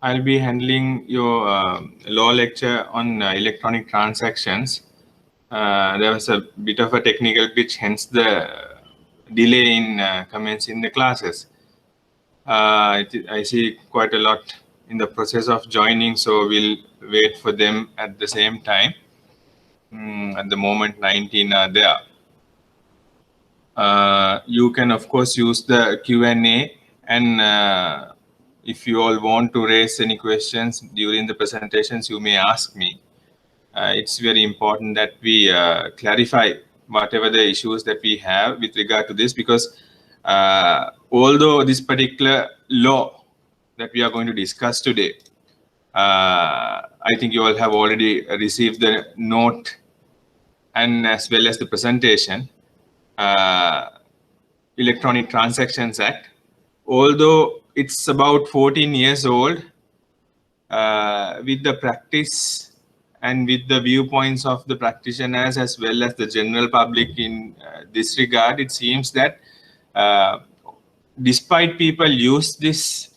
I'll be handling your law lecture on electronic transactions. There was a bit of a technical glitch, hence the delay in commencing the classes. I see quite a lot in the process of joining, so we'll wait for them at the same time. At the moment, 19 are there. You can, of course, use the Q&A, and if you all want to raise any questions during the presentations, you may ask me. It's very important that we clarify whatever the issues that we have with regard to this, because although this particular law that we are going to discuss today, I think you all have already received the note and as well as the presentation. Electronic Transactions Act, although it's about 14 years old, with the practice and with the viewpoints of the practitioners as well as the general public in this regard, it seems that despite people use this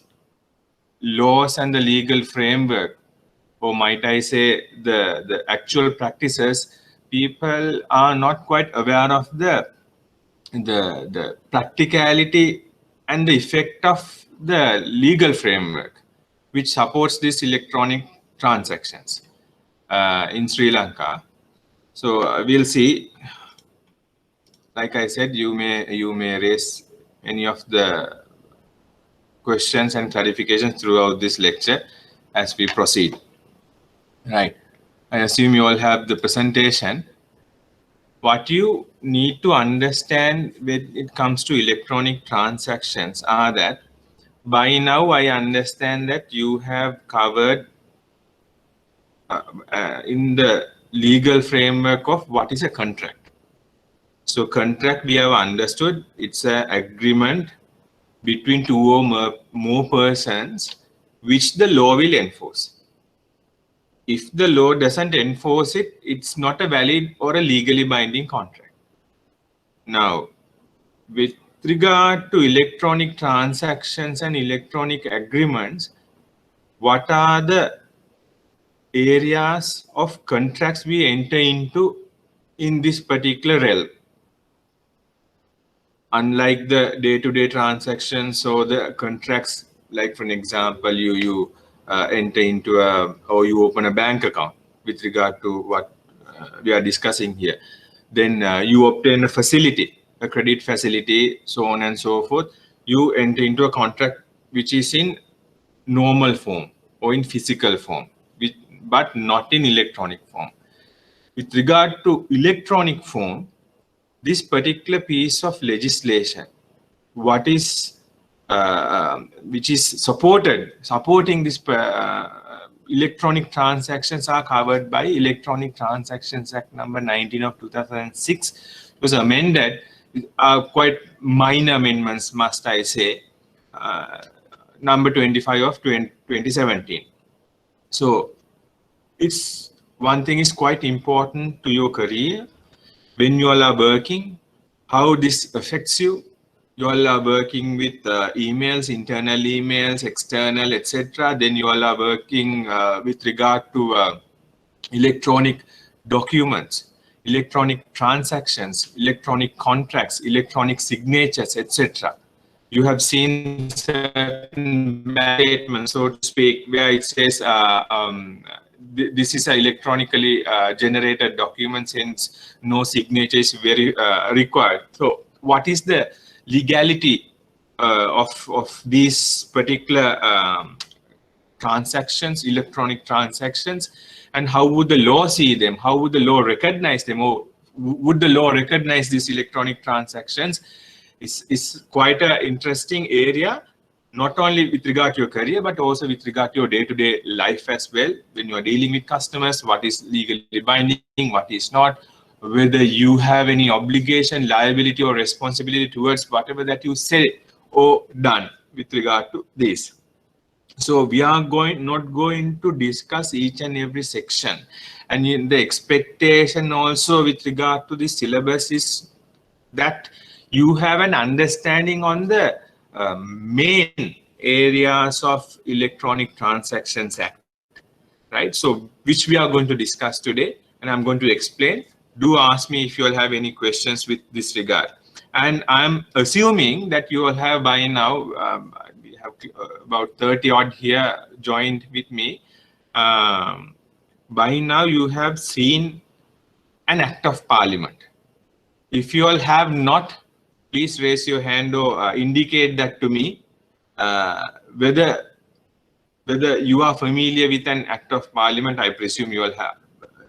laws and the legal framework, or might I say the actual practices, people are not quite aware of the practicality and the effect of the legal framework which supports these electronic transactions in Sri Lanka. So we'll see. Like I said, you may raise any of the questions and clarifications throughout this lecture as we proceed. Right. I assume you all have the presentation. What you need to understand when it comes to electronic transactions are that by now I understand that you have covered in the legal framework of what is a contract. So contract, we have understood, it's an agreement between two or more persons which the law will enforce. If the law doesn't enforce it, it's not a valid or a legally binding contract. Now, with regard to electronic transactions and electronic agreements, what are the areas of contracts we enter into in this particular realm? Unlike the day-to-day transactions or the contracts, like for an example, you enter into or you open a bank account with regard to what we are discussing here. Then you obtain a facility, a credit facility, so on and so forth. You enter into a contract which is in normal form or in physical form, but not in electronic form. With regard to electronic form, this particular piece of legislation, what is which is supporting this electronic transactions are covered by Electronic Transactions Act number 19 of 2006. It was amended, quite minor amendments, must I say, number 25 of 2017. So it's one thing is quite important to your career. When you all are working, how this affects you. You all are working with emails, internal emails, external, etc. Then you all are working with regard to electronic documents, electronic transactions, electronic contracts, electronic signatures, etc. You have seen certain statements, so to speak, where it says this is an electronically generated document, since no signature is very required. So what is the legality of these particular transactions, electronic transactions, and how would the law see them? How would the law recognize them? Or would the law recognize these electronic transactions? It's quite an interesting area, not only with regard to your career, but also with regard to your day-to-day life as well. When you are dealing with customers, what is legally binding, what is not, whether you have any obligation, liability, or responsibility towards whatever that you say or done with regard to this. So we are not going to discuss each and every section. And in the expectation also with regard to the syllabus is that you have an understanding on the main areas of Electronic Transactions Act, right? So which we are going to discuss today, and I'm going to explain. Do ask me if you all have any questions with this regard. And I'm assuming that you all have by now, we have about 30 odd here joined with me. By now you have seen an act of parliament. If you all have not, please raise your hand or indicate that to me, whether you are familiar with an act of parliament. I presume you all have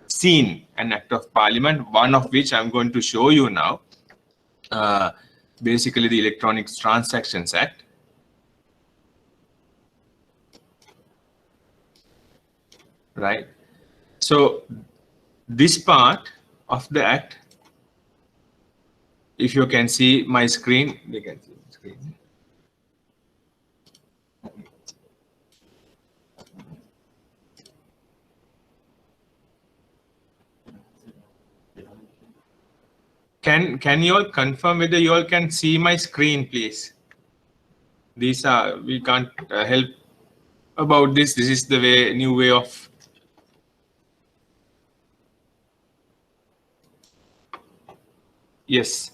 seen an act of parliament, one of which I'm going to show you now. Basically the Electronic Transactions Act. Right. So this part of the act, if you can see my screen, they can see the screen. Can you all confirm whether you all can see my screen, please? These are, we can't help about this. This is the way, new way of. Yes.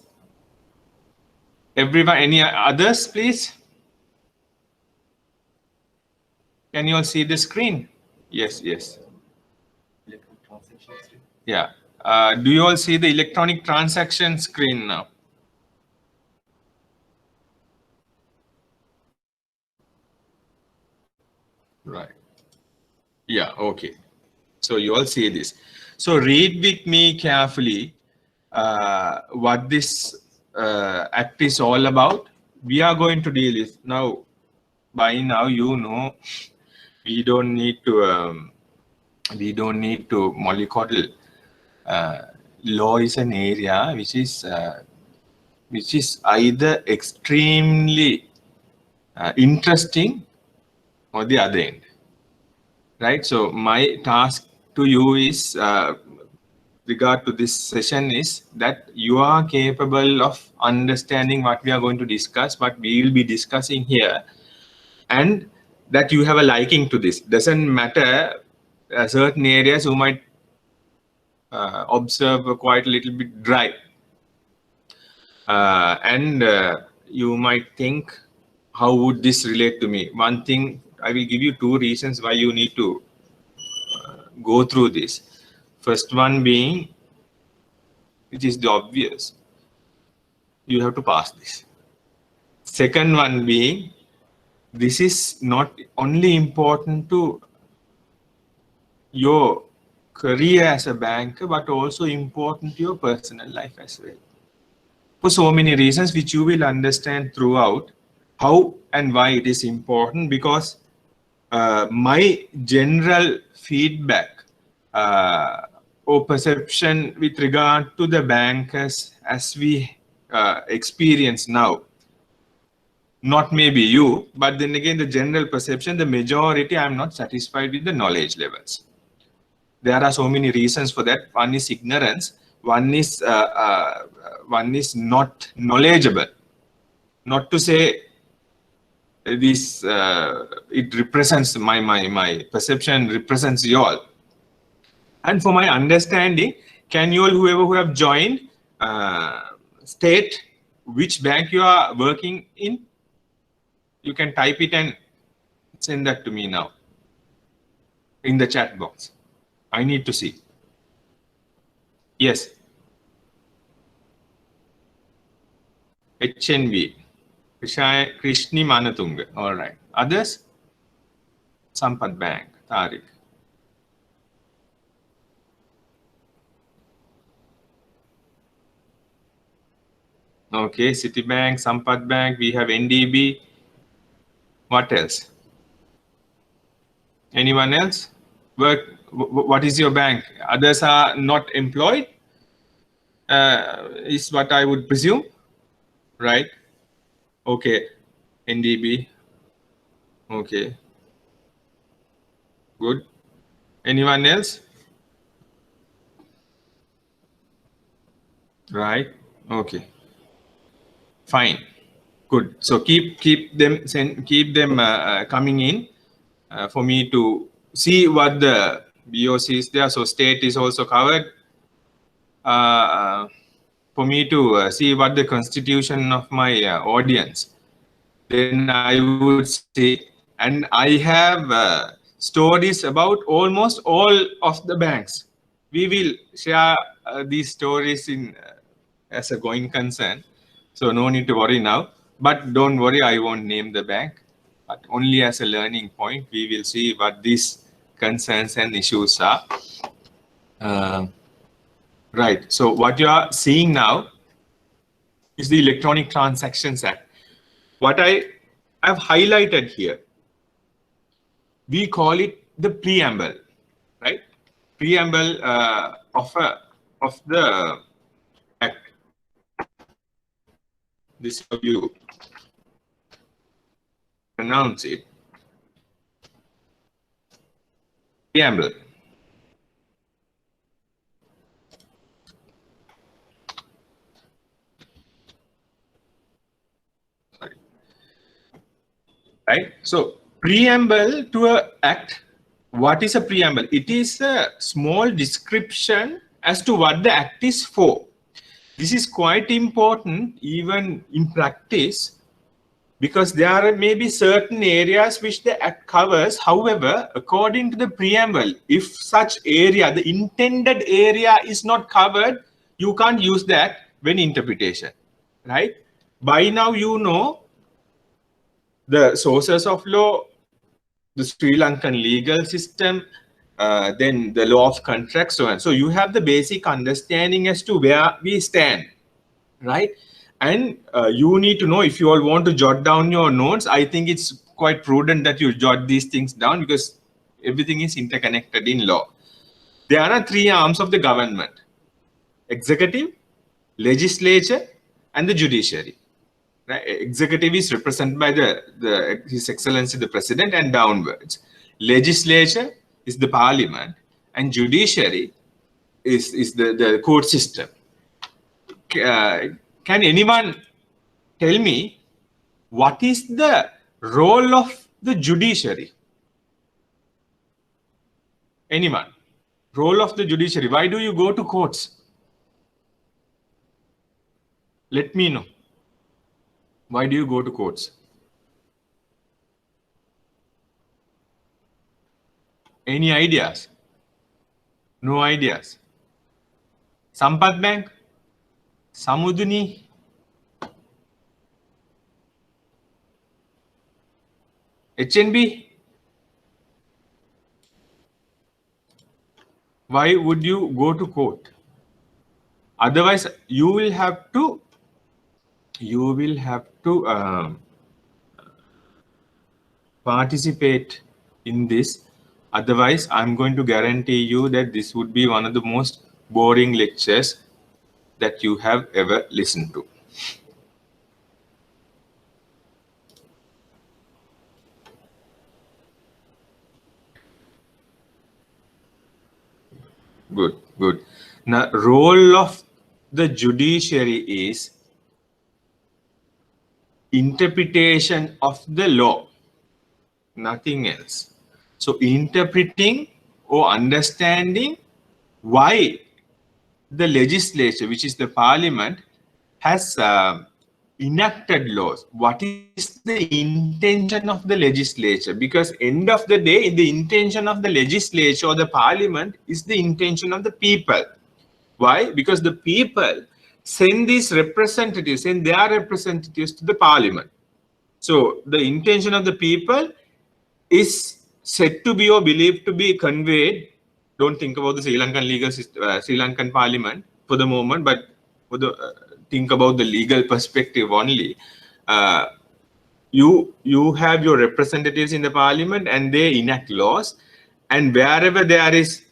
Everyone, any others, please? Can you all see the screen? Yes, yes. Yeah. Do you all see the electronic transaction screen now? Right. Yeah, okay. So you all see this. So read with me carefully what this act is all about. We are going to deal with now. By now, you know, we don't need to mollycoddle. Law is an area which is either extremely interesting or the other end, right? So my task to you is regard to this session is that you are capable of understanding what we are going to discuss, what we will be discussing here, and that you have a liking to this. Doesn't matter, certain areas you might observe quite a little bit dry, and you might think, how would this relate to me? One thing, I will give you two reasons why you need to go through this. First one being, which is the obvious, you have to pass this. Second one being, this is not only important to your career as a banker, but also important to your personal life as well. For so many reasons, which you will understand throughout, how and why it is important, because my general feedback or perception with regard to the bankers as we experience now, not maybe you, but then again, the general perception, the majority, I'm not satisfied with the knowledge levels. There are so many reasons for that. One is ignorance. One is not knowledgeable. Not to say this, it represents my perception represents you all. And for my understanding, can you all, who have joined, state which bank you are working in? You can type it and send that to me now in the chat box. I need to see. Yes. HNB. Krishni Manatunga. All right. Others? Sampath Bank. Tariq. Okay. Citibank, Sampath Bank. We have NDB. What else? Anyone else? What is your bank? Others are not employed, is what I would presume, right? Okay, NDB. Okay, good. Anyone else? Right. Okay. Fine. Good. So keep them coming in for me to see what the BOC is there. So state is also covered. For me to see what the constitution of my audience. Then I would say, and I have stories about almost all of the banks. We will share these stories in as a going concern. So no need to worry now. But don't worry, I won't name the bank. But only as a learning point, we will see what these concerns and issues are. Right. So what you are seeing now is the Electronic Transactions Act. What I have highlighted here, we call it the preamble, right? Preamble of the act. This is how you pronounce it. Preamble. Sorry. Right. So preamble to an act. What is a preamble? It is a small description as to what the act is for. This is quite important even in practice, because there are maybe certain areas which the act covers. However, according to the preamble, if such area, the intended area is not covered, you can't use the act when interpretation, right? By now, you know the sources of law, the Sri Lankan legal system, then the law of contracts, so on. So you have the basic understanding as to where we stand, right? And you need to know, if you all want to jot down your notes, I think it's quite prudent that you jot these things down, because everything is interconnected in law. There are three arms of the government: executive, legislature, and the judiciary. Right? Executive is represented by His Excellency the President and downwards. Legislature is the parliament, and judiciary is the court system. Can anyone tell me what is the role of the judiciary? Anyone? Role of the judiciary. Why do you go to courts? Let me know. Why do you go to courts? Any ideas? No ideas. Sampath Bank? Samuduni? HNB? Why would you go to court? Otherwise, you will have to participate in this. Otherwise, I'm going to guarantee you that this would be one of the most boring lectures that you have ever listened to. Good, good. Now, role of the judiciary is interpretation of the law, nothing else. So interpreting or understanding why the legislature, which is the parliament, has enacted laws. What is the intention of the legislature? Because end of the day, the intention of the legislature or the parliament is the intention of the people. Why? Because the people send these representatives, send their representatives to the parliament. So the intention of the people is said to be or believed to be conveyed. Don't think about the Sri Lankan legal system, Sri Lankan parliament for the moment, but for the think about the legal perspective only. You have your representatives in the parliament, and they enact laws, and wherever there is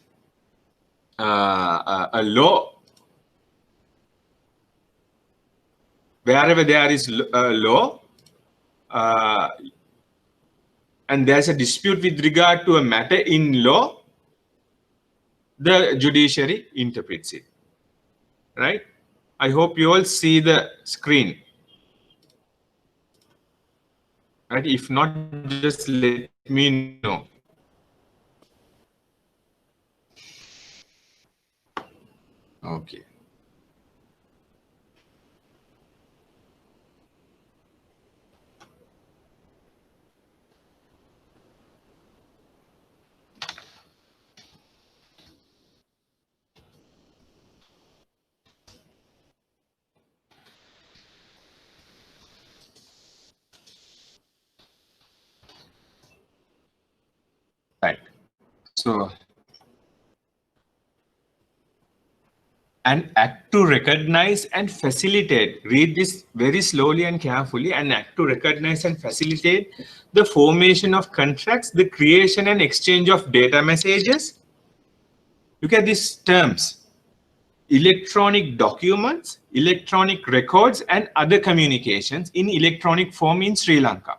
a law, wherever there is a law, and there's a dispute with regard to a matter in law, the judiciary interprets it. Right? I hope you all see the screen. right? If not, just let me know. Okay. Right. So, an act to recognize and facilitate, read this very slowly and carefully, an act to recognize and facilitate the formation of contracts, the creation and exchange of data messages. Look at these terms: electronic documents, electronic records, and other communications in electronic form in Sri Lanka,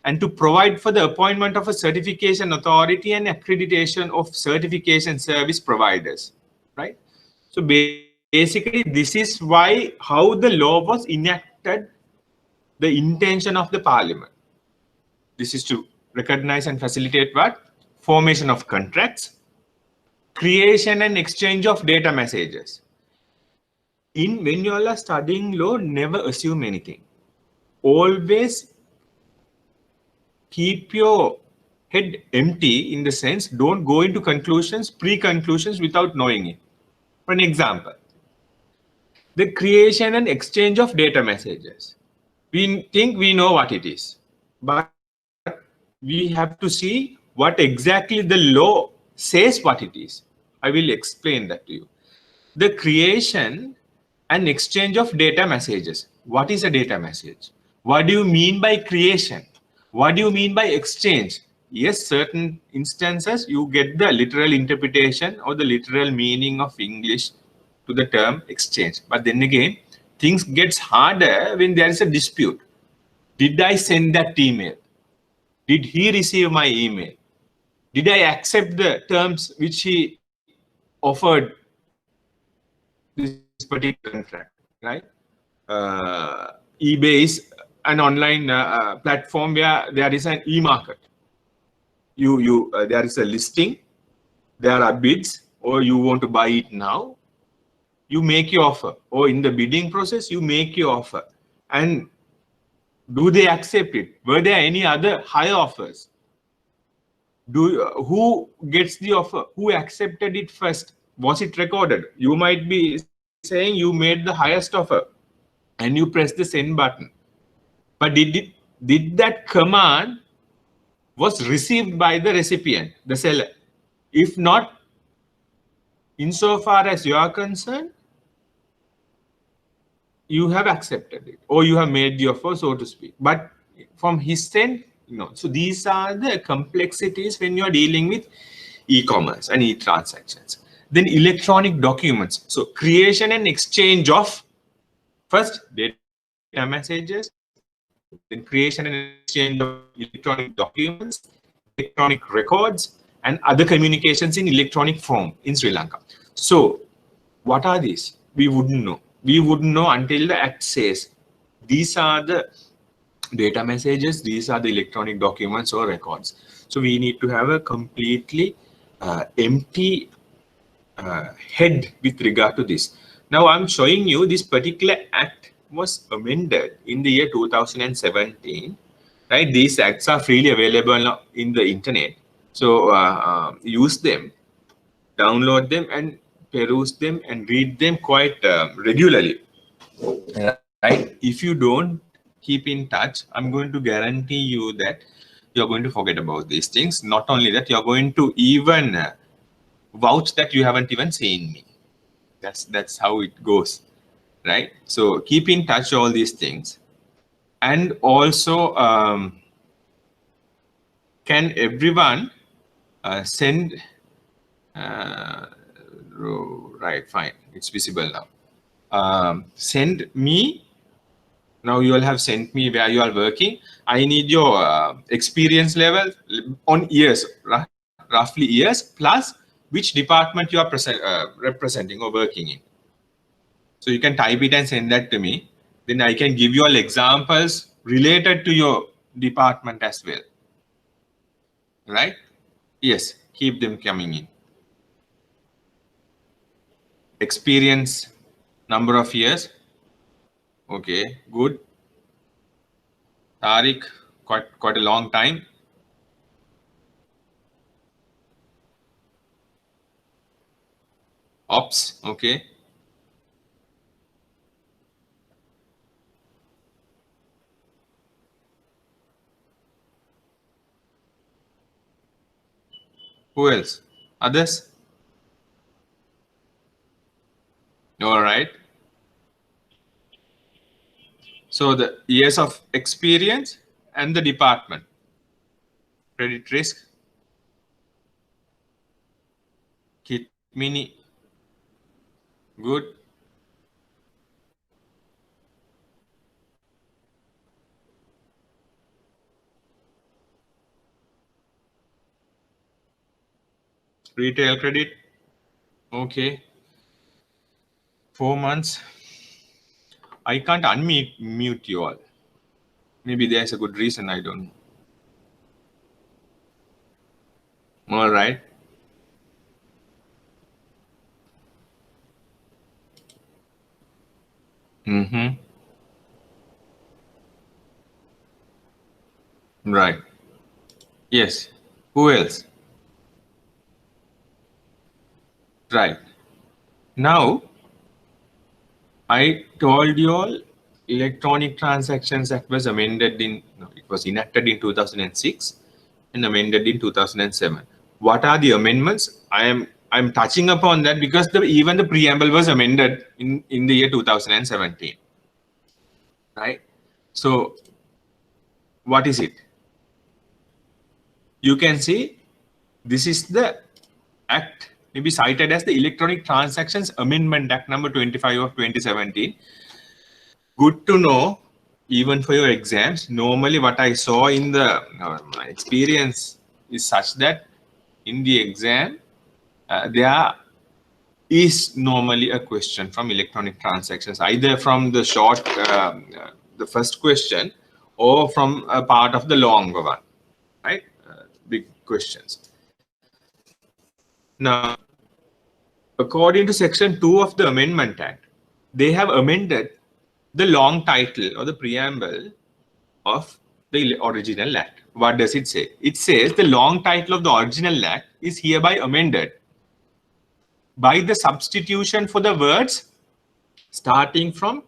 and to provide for the appointment of a certification authority and accreditation of certification service providers, right? So basically, this is why, how the law was enacted, the intention of the parliament. This is to recognize and facilitate what? Formation of contracts, creation and exchange of data messages. When you all are studying law, never assume anything. Always keep your head empty, in the sense, don't go into conclusions, pre-conclusions without knowing it. For an example, the creation and exchange of data messages. We think we know what it is, but we have to see what exactly the law says what it is. I will explain that to you. The creation and exchange of data messages. What is a data message? What do you mean by creation? What do you mean by exchange? Yes, certain instances you get the literal interpretation or the literal meaning of English to the term exchange. But then again, things gets harder when there is a dispute. Did I send that email? Did he receive my email? Did I accept the terms which he offered this particular contract, right? eBay is an online platform where there is an e-market. There is a listing, there are bids, or you want to buy it now. You make your offer, or in the bidding process, you make your offer. And do they accept it? Were there any other higher offers? Who gets the offer? Who accepted it first? Was it recorded? You might be saying you made the highest offer and you press the send button. But did that command was received by the recipient, the seller? If not, insofar as you are concerned, you have accepted it, or you have made the offer, so to speak. But from his end, no. So these are the complexities when you are dealing with e-commerce and e-transactions. Then electronic documents. So creation and exchange of, first, data messages, then creation and exchange of electronic documents, electronic records, and other communications in electronic form in Sri Lanka. So what are these? We wouldn't know. We wouldn't know until the act says these are the data messages, these are the electronic documents or records. So we need to have a completely empty head with regard to this. Now I'm showing you this particular act was amended in the year 2017, right? These acts are freely available in the internet. So use them, download them, and peruse them and read them quite regularly, right? If you don't keep in touch, I'm going to guarantee you that you're going to forget about these things. Not only that, you're going to even vouch that you haven't even seen me. That's how it goes, right? So keep in touch all these things. And also, can everyone send, right, fine, it's visible now. Send me, now you all have sent me where you are working. I need your experience level on years, roughly years, plus which department you are representing or working in. So you can type it and send that to me. Then I can give you all examples related to your department as well, right? Yes, keep them coming in. Experience, number of years. Okay, good. Tariq, quite a long time. Ops, okay. Who else? Others? All right. So the years of experience and the department. Credit risk. Kit mini. Good. Retail credit. Okay. 4 months. I can't unmute you all. Maybe there's a good reason, I don't know. All right. Mm-hmm. Right. Yes. Who else? Right. Now, I told you all Electronic Transactions Act was amended in, no, it was enacted in 2006 and amended in 2007. What are the amendments? I'm touching upon that because even the preamble was amended in the year 2017. Right? So, what is it? You can see this is the act, maybe cited as the Electronic Transactions Amendment Act number 25 of 2017. Good to know, even for your exams. Normally, what I saw in the my experience is such that in the exam, there is normally a question from electronic transactions, either from the short, the first question, or from a part of the longer one, right? Big questions. Now, according to Section 2 of the Amendment Act, they have amended the long title or the preamble of the original act. What does it say? It says the long title of the original act is hereby amended by the substitution for the words starting from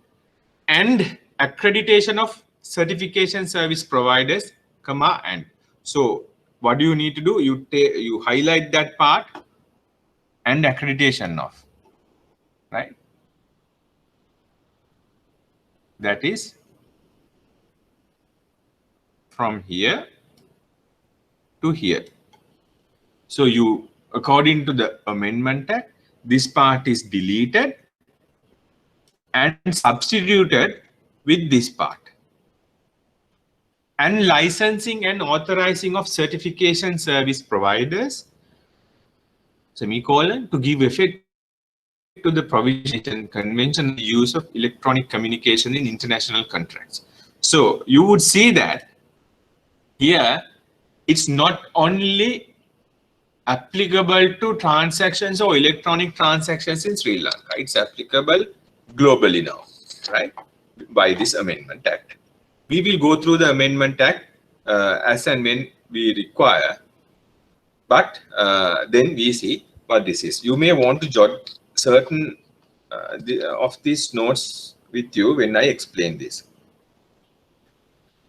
and accreditation of certification service providers, comma, and. So what do you need to do? You highlight that part and accreditation of, right? That is from here to here. So you, according to the Amendment Act, this part is deleted and substituted with this part. And licensing and authorizing of certification service providers, semicolon, to give effect to the provision and convention use of electronic communication in international contracts. So you would see that here it's not only applicable to transactions or electronic transactions in Sri Lanka, it's applicable globally now, right? By this Amendment Act. We will go through the Amendment Act as and when we require, but then we see what this is. You may want to jot certain of these notes with you when I explain this.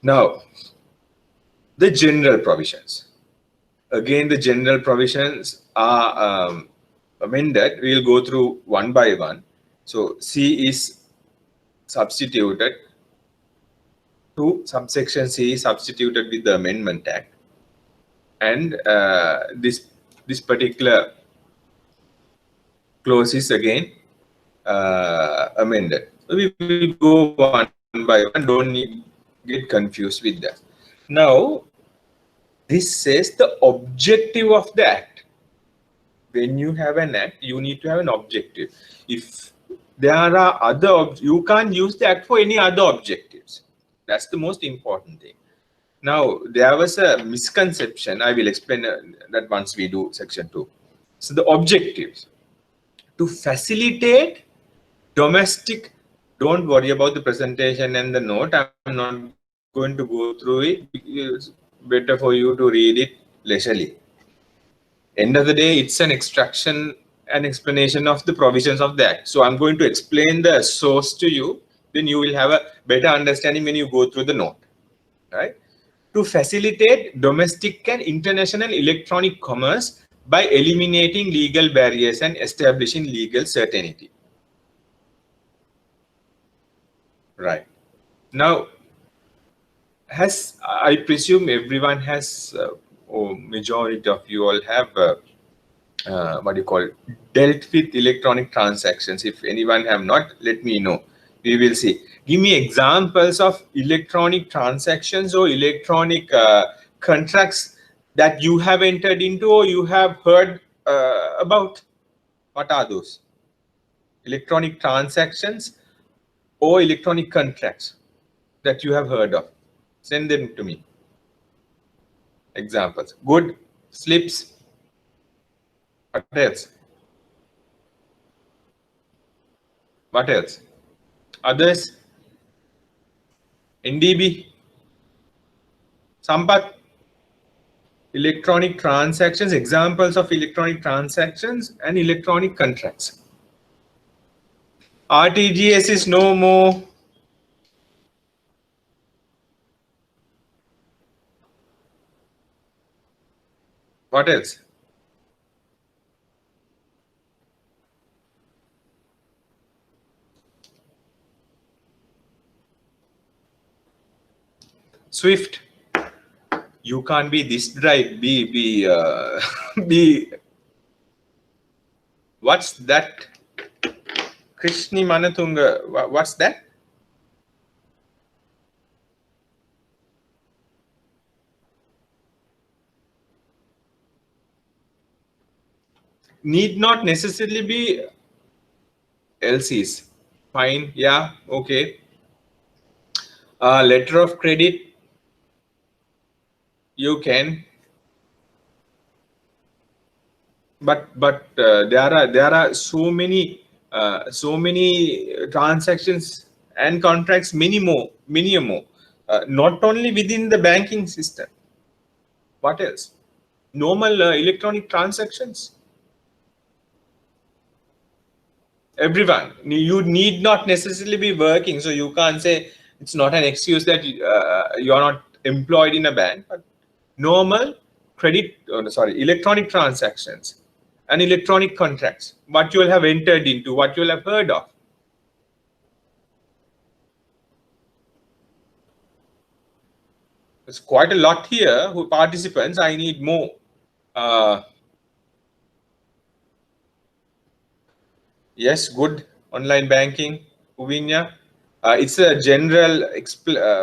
Now, the general provisions. Again, the general provisions are amended. We will go through one by one. So C is substituted to subsection C is substituted with the Amendment Act, and this particular clause is again amended. So we will go one by one. Don't get confused with that. Now, this says the objective of the act. When you have an act, you need to have an objective. If there are other, you can't use the act for any other objectives. That's the most important thing. Now, there was a misconception. I will explain that once we do section 2. So the objectives to facilitate domestic, don't worry about the presentation and the note. I'm not going to go through it. It's better for you to read it leisurely. End of the day, it's an extraction and explanation of the provisions of the act. So I'm going to explain the source to you. Then you will have a better understanding when you go through the note, right? To facilitate domestic and international electronic commerce by eliminating legal barriers and establishing legal certainty. Right. Now, I presume everyone has, or majority of you all have, what do you call it, dealt with electronic transactions. If anyone have not, let me know. We will see. Give me examples of electronic transactions or electronic contracts that you have entered into or you have heard about. What are those? Electronic transactions or electronic contracts that you have heard of. Send them to me. Examples. Good. Slips. What else? What else? Others? NDB? Sampath? Electronic transactions, examples of electronic transactions and electronic contracts. RTGS is no more. What else? Swift. You can't be this dry. Be what's that? Krishni Manatunga. What's that? Need not necessarily be LCs. Fine. Yeah. Okay. Letter of credit. You can. But there are so many transactions and contracts, many more. Not only within the banking system. What else? Normal electronic transactions. Everyone. You need not necessarily be working, so you can't say it's not an excuse that you are not employed in a bank. But normal electronic transactions and electronic contracts, what you will have entered into, what you will have heard of. There's quite a lot here who participants. I need more. Yes, good. Online banking, Uvinya. It's a general,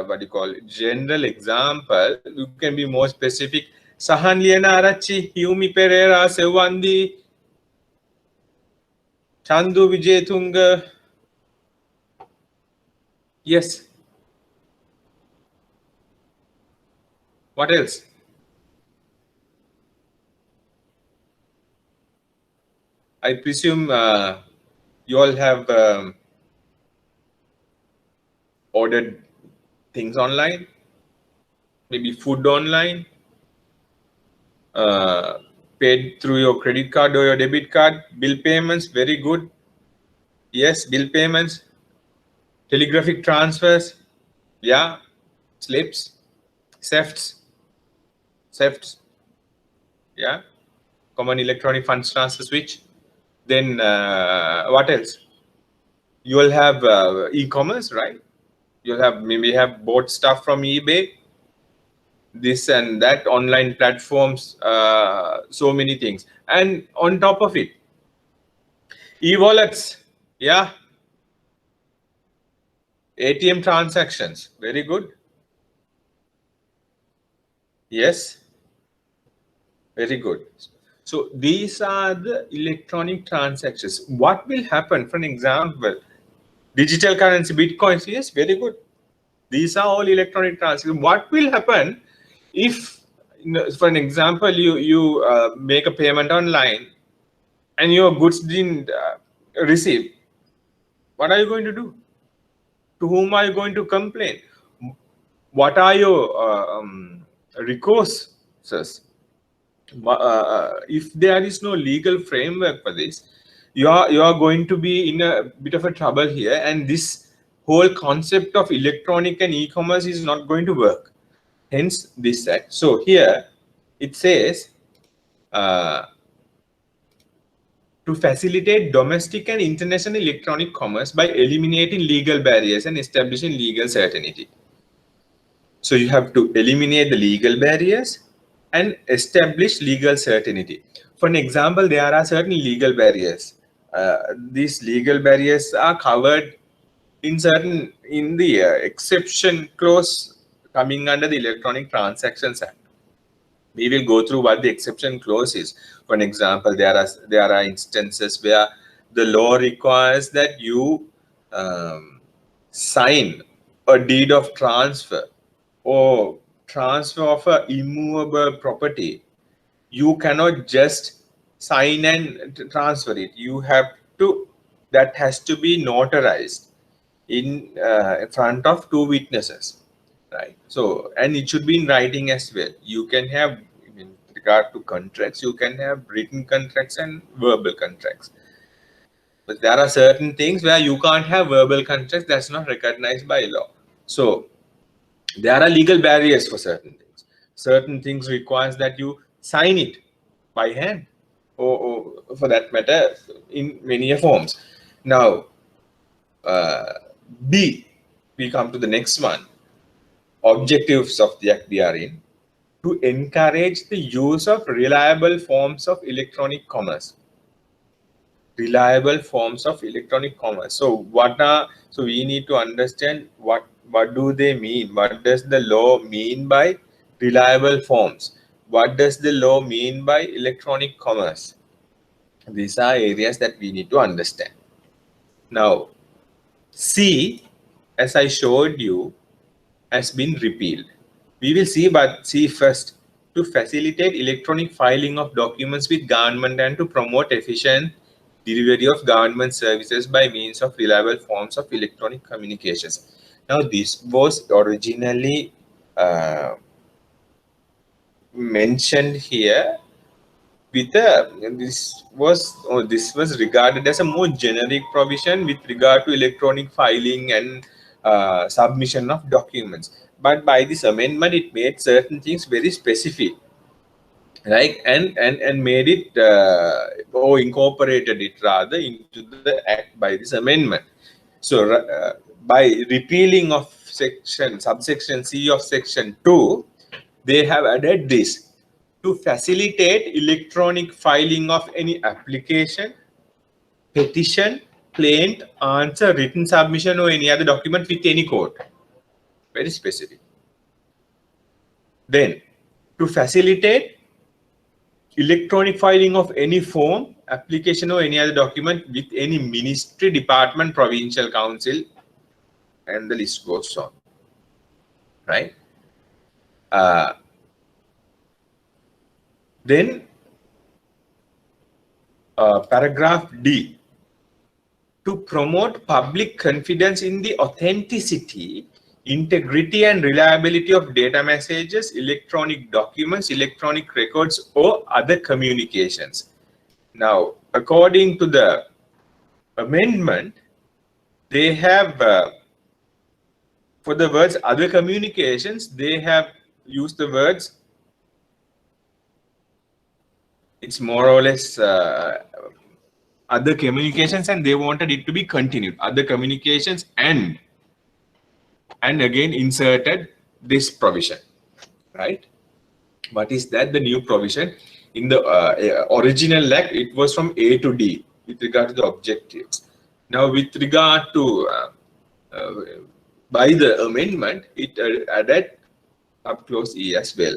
what do you call it? General example. You can be more specific. Sahan Liena Arachi, Yumi Pereira, Sevandi, Chandu Vijayatunga. Yes. What else? I presume you all have ordered things online, maybe food online, paid through your credit card or your debit card, bill payments, very good. Yes, bill payments, telegraphic transfers, yeah, slips, thefts, yeah, common electronic funds transfer switch. Then what else? You will have e-commerce, right? You'll have maybe have bought stuff from eBay, this and that, online platforms, so many things. And on top of it, e-wallets, yeah, ATM transactions, very good. Yes, very good. So these are the electronic transactions. What will happen, for an example, digital currency, Bitcoins, yes, very good. These are all electronic transactions. What will happen If, for an example, you make a payment online and your goods didn't receive, what are you going to do? To whom are you going to complain? What are your recourses? If there is no legal framework for this, you are going to be in a bit of a trouble here, and this whole concept of electronic and e-commerce is not going to work. Hence this act. So here it says, uh, to facilitate domestic and international electronic commerce by eliminating legal barriers and establishing legal certainty. So you have to eliminate the legal barriers and establish legal certainty. For an example, there are certain legal barriers. These legal barriers are covered in the exception clause coming under the Electronic Transactions Act. We will go through what the exception clause is. For an example, there are instances where the law requires that you sign a deed of transfer or transfer of a immovable property. You cannot just sign and transfer it. You have to, that has to be notarized in front of two witnesses, right? So, and it should be in writing as well. You can have, in regard to contracts, you can have written contracts and verbal contracts. But there are certain things where you can't have verbal contracts, that's not recognized by law. So there are legal barriers for certain things. Certain things requires that you sign it by hand, or for that matter, in many forms. Now, B, we come to the next one. Objectives of the act we are in: to encourage the use of reliable forms of electronic commerce. Reliable forms of electronic commerce. So so we need to understand what do they mean? What does the law mean by reliable forms? What does the law mean by electronic commerce? These are areas that we need to understand. Now, C, as I showed you, has been repealed. We will see, but see first. To facilitate electronic filing of documents with government and to promote efficient delivery of government services by means of reliable forms of electronic communications. Now, this was originally mentioned here with this was regarded as a more generic provision with regard to electronic filing and submission of documents. But by this amendment, it made certain things very specific, right? And made it or incorporated it rather into the act by this amendment. So by repealing of subsection C of section 2, they have added this: to facilitate electronic filing of any application, petition, plaint, answer, written submission, or any other document with any court. Very specific. Then, to facilitate electronic filing of any form, application, or any other document with any ministry, department, provincial council, and the list goes on, right? Then paragraph D: to promote public confidence in the authenticity, integrity, and reliability of data messages, electronic documents, electronic records, or other communications. Now, according to the amendment, they have, for the words other communications, they have used the words, it's more or less other communications, and they wanted it to be continued. Other communications, and again inserted this provision, right? What is that? The new provision in the original act, it was from A to D with regard to the objectives. Now, with regard to by the amendment, it added up clause E as well,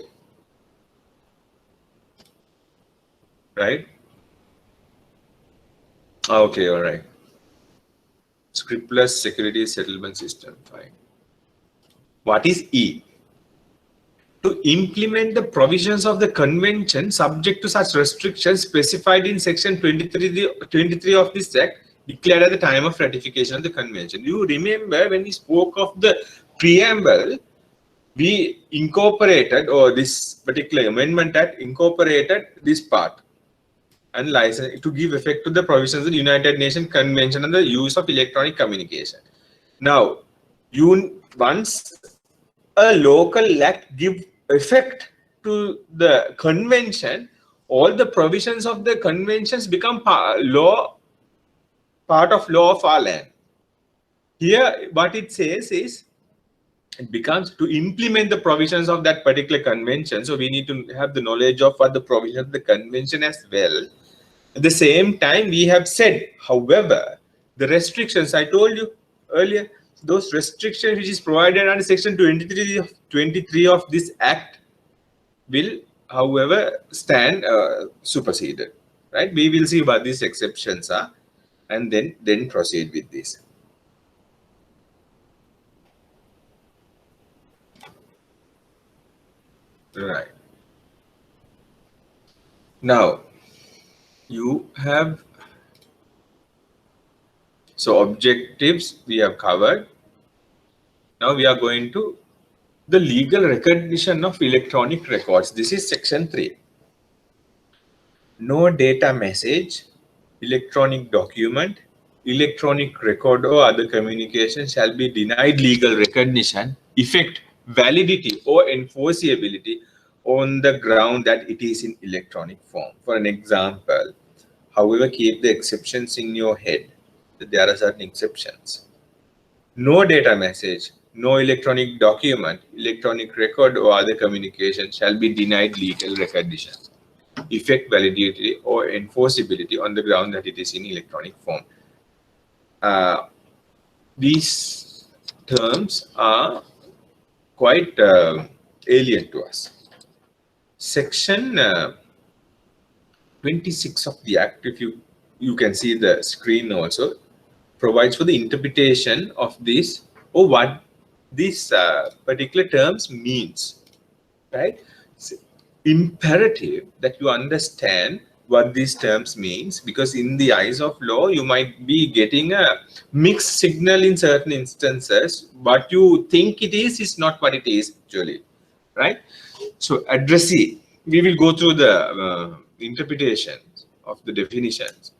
right? Okay, all right. Scriptless security settlement system, fine. What is E? to implement the provisions of the convention subject to such restrictions specified in section 23 of this act declared at the time of ratification of the convention. You remember when we spoke of the preamble, we incorporated, or this particular amendment act incorporated this part and license to give effect to the provisions of the United Nations Convention on the use of electronic communication. Now, once a local act give effect to the convention, all the provisions of the conventions become part of law of our land. Here, what it says is, it becomes to implement the provisions of that particular convention. So we need to have the knowledge of what the provisions of the convention as well. At the same time, we have said, however, the restrictions I told you earlier, those restrictions which is provided under section 23 of this act will, however, stand superseded. Right? We will see what these exceptions are and then proceed with this. Right. Now, you have, so objectives we have covered. Now we are going to the legal recognition of electronic records. This is section 3. No data message, electronic document, electronic record or other communication shall be denied legal recognition, effect, validity or enforceability on the ground that it is in electronic form. For an example, however, keep the exceptions in your head. There are certain exceptions. No data message, no electronic document, electronic record or other communication shall be denied legal recognition, effect, validity or enforceability on the ground that it is in electronic form. These terms are quite alien to us. Section 26 of the Act, if you can see the screen also, provides for the interpretation of this or what these particular terms means, right? It's imperative that you understand what these terms means, because in the eyes of law, you might be getting a mixed signal in certain instances. What you think it is not what it is actually, right? So addressee, we will go through the interpretation of the definitions.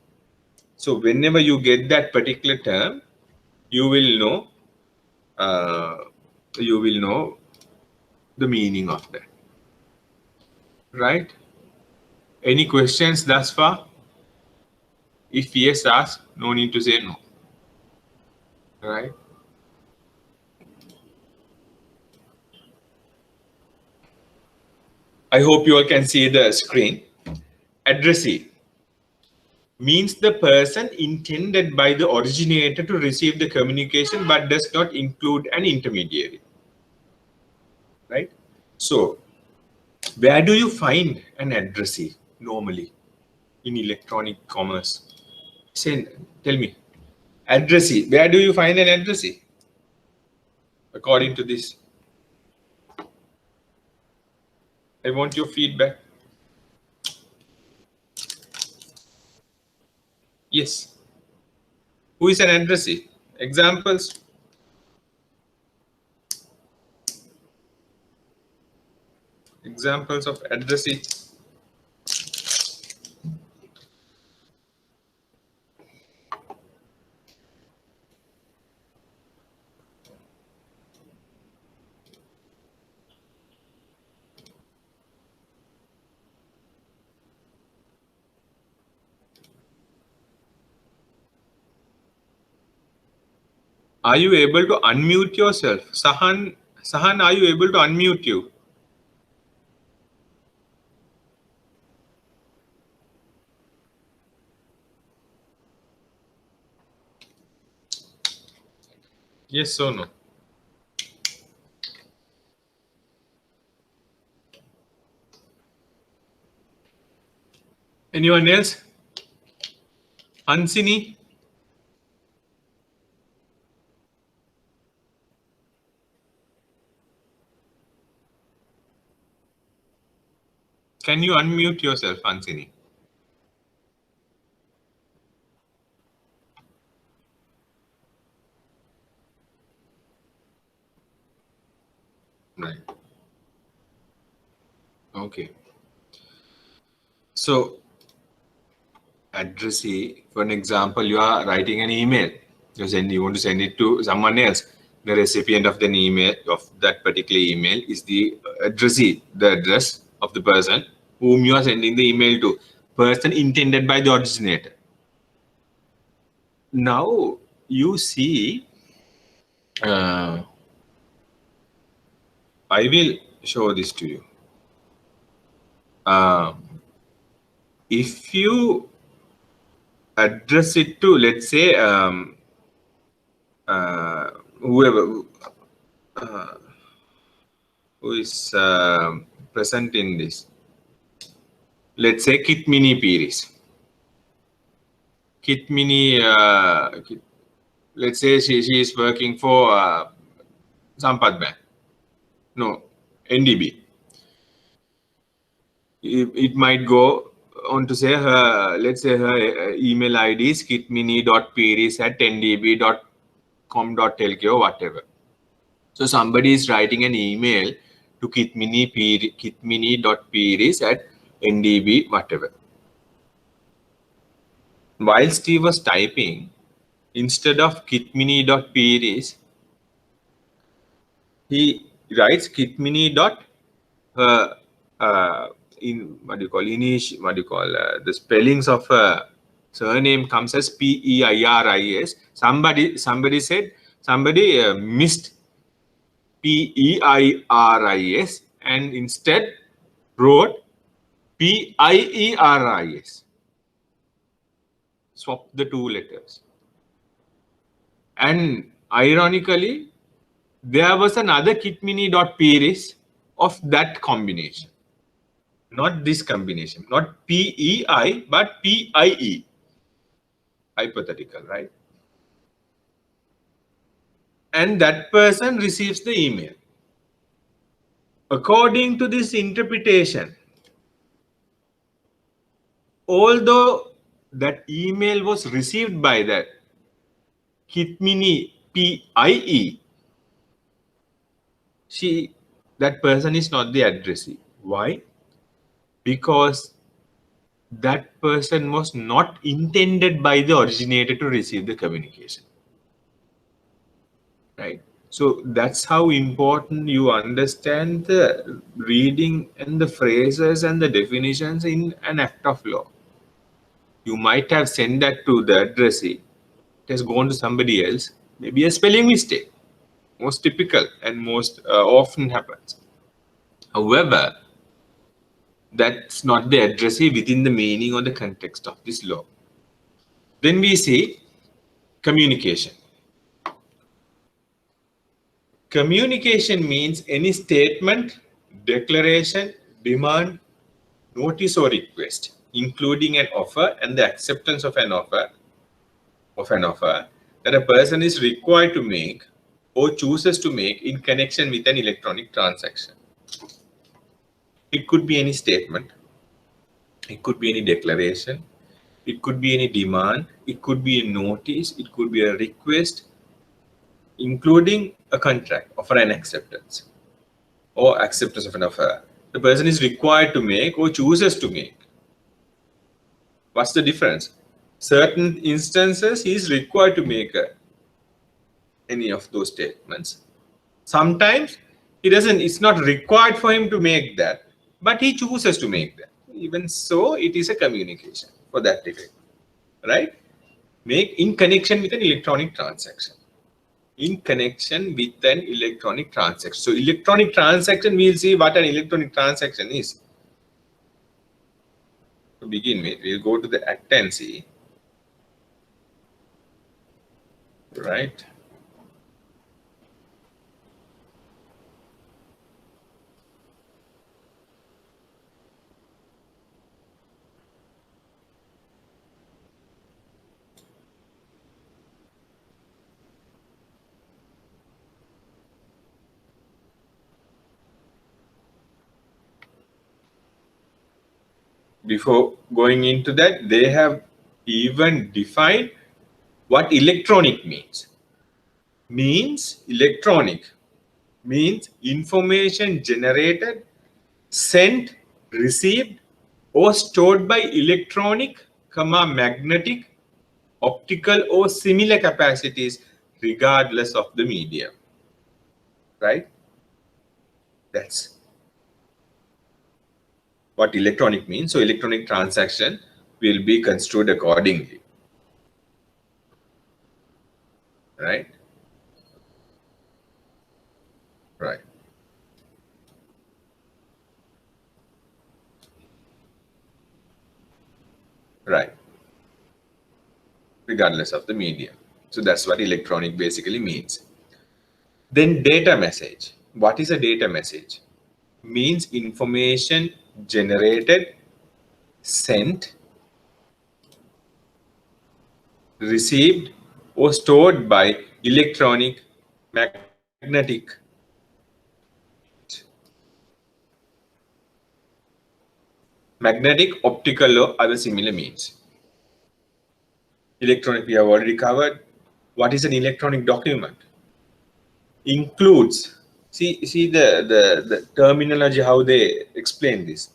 So whenever you get that particular term, you will know the meaning of that, right? Any questions thus far? If yes, ask. No need to say no. Right? I hope you all can see the screen. Addressee means the person intended by the originator to receive the communication, but does not include an intermediary. Right? So, where do you find an addressee normally in electronic commerce? Tell me. Addressee. Where do you find an addressee? According to this. I want your feedback. Yes. Who is an addressee? Examples. Examples of addressee. Are you able to unmute yourself? Sahan, are you able to unmute you? Yes or no? Anyone else? Hansini? Can you unmute yourself, Ansini? Right. Okay. So, addressee, for an example, you are writing an email. You want to send it to someone else. The recipient of the email of that particular email is the addressee, the address of the person whom you are sending the email to, person intended by the originator. Now you see, uh, I will show this to you. Uh, if you address it to, let's say, whoever who is present in this, let's say Kitmini Piris. Kitmini, let's say she is working for Sampad Bank. No, NDB. It might go on to say her, let's say her email ID is kitmini.piris@ndb.com.lk or whatever. So somebody is writing an email to kitmini.piris@ndb whatever. Whilst he was typing, instead of kitmini.piris, he writes kitmini dot in what do you call the spellings of surname comes as Peiris. Somebody said somebody missed Peiris and instead wrote Pieris. Swap the two letters. And ironically, there was another kitmini.piris of that combination. Not this combination, not PEI, but PIE. Hypothetical, right? And that person receives the email. According to this interpretation, although that email was received by that Kitmini PIE, that person is not the addressee. Why? Because that person was not intended by the originator to receive the communication. Right? So that's how important you understand the reading and the phrases and the definitions in an act of law. You might have sent that to the addressee. It has gone to somebody else. Maybe a spelling mistake. Most typical and most often happens. However, that's not the addressee within the meaning or the context of this law. Then we see communication. Communication means any statement, declaration, demand, notice or request, including an offer and the acceptance of an offer that a person is required to make or chooses to make in connection with an electronic transaction. It could be any statement, it could be any declaration, it could be any demand, it could be a notice, it could be a request, including a contract, offer and acceptance, or acceptance of an offer. The person is required to make or chooses to make. What's the difference? Certain instances, he is required to make any of those statements. Sometimes he doesn't, it's not required for him to make that, but he chooses to make that. Even so, it is a communication for that effect, right? Make in connection with an electronic transaction. In connection with an electronic transaction. So electronic transaction, we'll see what an electronic transaction is. To begin with, we'll go to the act and see. Right. before going into that, they have even defined what electronic means. Electronic means information generated, sent, received, or stored by electronic, magnetic, optical, or similar capacities, regardless of the medium. Right? That's what electronic means. So electronic transaction will be construed accordingly. Right? Right. Right. Regardless of the medium. So that's what electronic basically means. Then data message. What is a data message? Means information generated, sent, received, or stored by electronic, magnetic, optical, or other similar means. Electronic, we have already covered. What is an electronic document? Includes, see the terminology, how they explain this.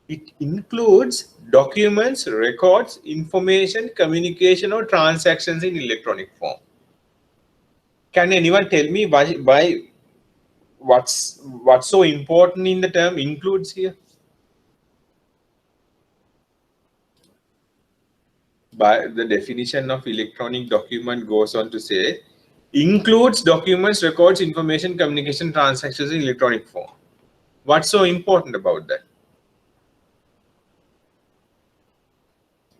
It includes documents, records, information, communication, or transactions in electronic form. Can anyone tell me why what's so important in the term includes here? By the definition of electronic document goes on to say, includes documents, records, information, communication, transactions in electronic form. What's so important about that?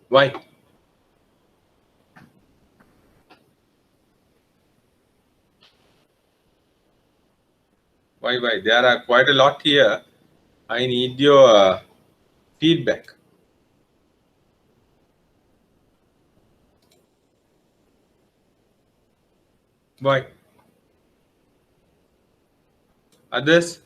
Why? Why? There are quite a lot here. I need your feedback. Why? Others?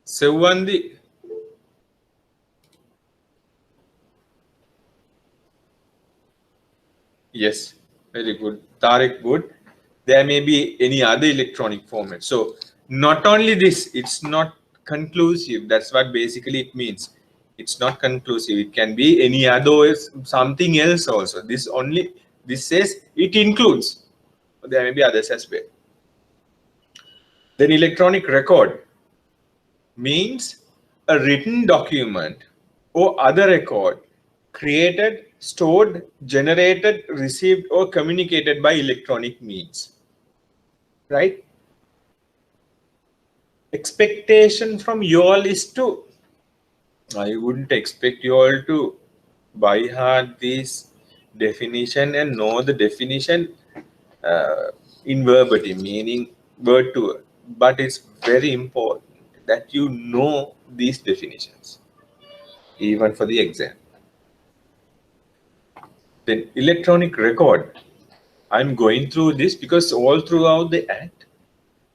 Sevandi? Yes, very good. Tariq, good. There may be any other electronic format. So not only this, it's not conclusive. That's what basically it means. It's not conclusive. It can be any other, something else also. This says it includes. There may be others as well. Then electronic record means a written document or other record created, stored, generated, received, or communicated by electronic means. Right? Expectation from you all is to, I wouldn't expect you all to by heart this definition and know the definition in verbatim, meaning word to word. But it's very important that you know these definitions, even for the exam. Then electronic record. I'm going through this because all throughout the act,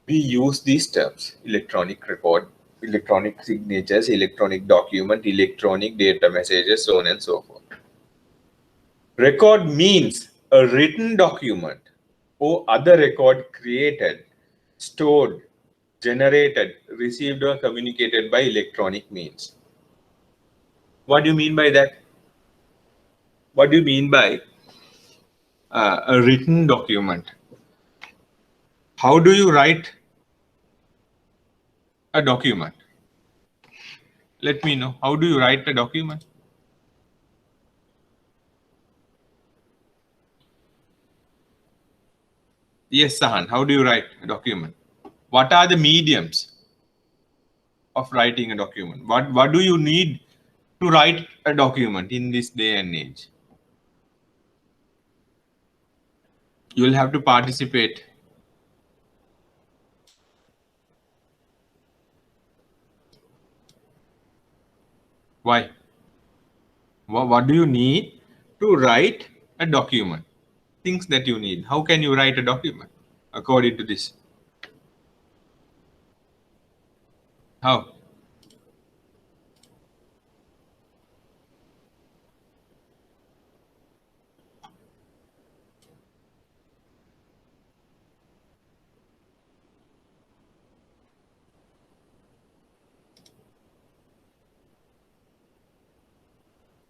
we use these terms: electronic record, electronic signatures, electronic document, electronic data messages, so on and so forth. Record means a written document or other record created, stored, generated, received, or communicated by electronic means. What do you mean by that? What do you mean by a written document? How do you write a document? Let me know. How do you write a document? Yes, Sahan. How do you write a document? What are the mediums of writing a document? What do you need to write a document in this day and age? You will have to participate. Why? What do you need to write a document? Things that you need. How can you write a document according to this? How?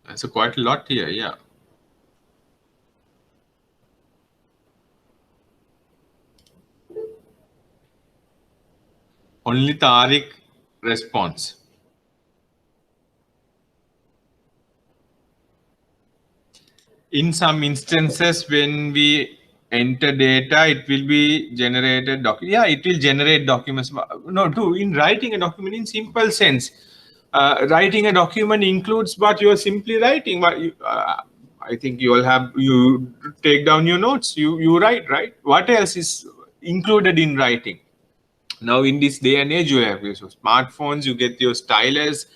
That's quite a lot here. Yeah. Only Tariq response. In some instances, when we enter data, it will be generated yeah, it will generate documents. No, too, in writing a document in simple sense, writing a document includes what you are simply writing. I think you all have, you take down your notes, you write, right? What else is included in writing? Now, in this day and age, you have your smartphones, you get your stylus,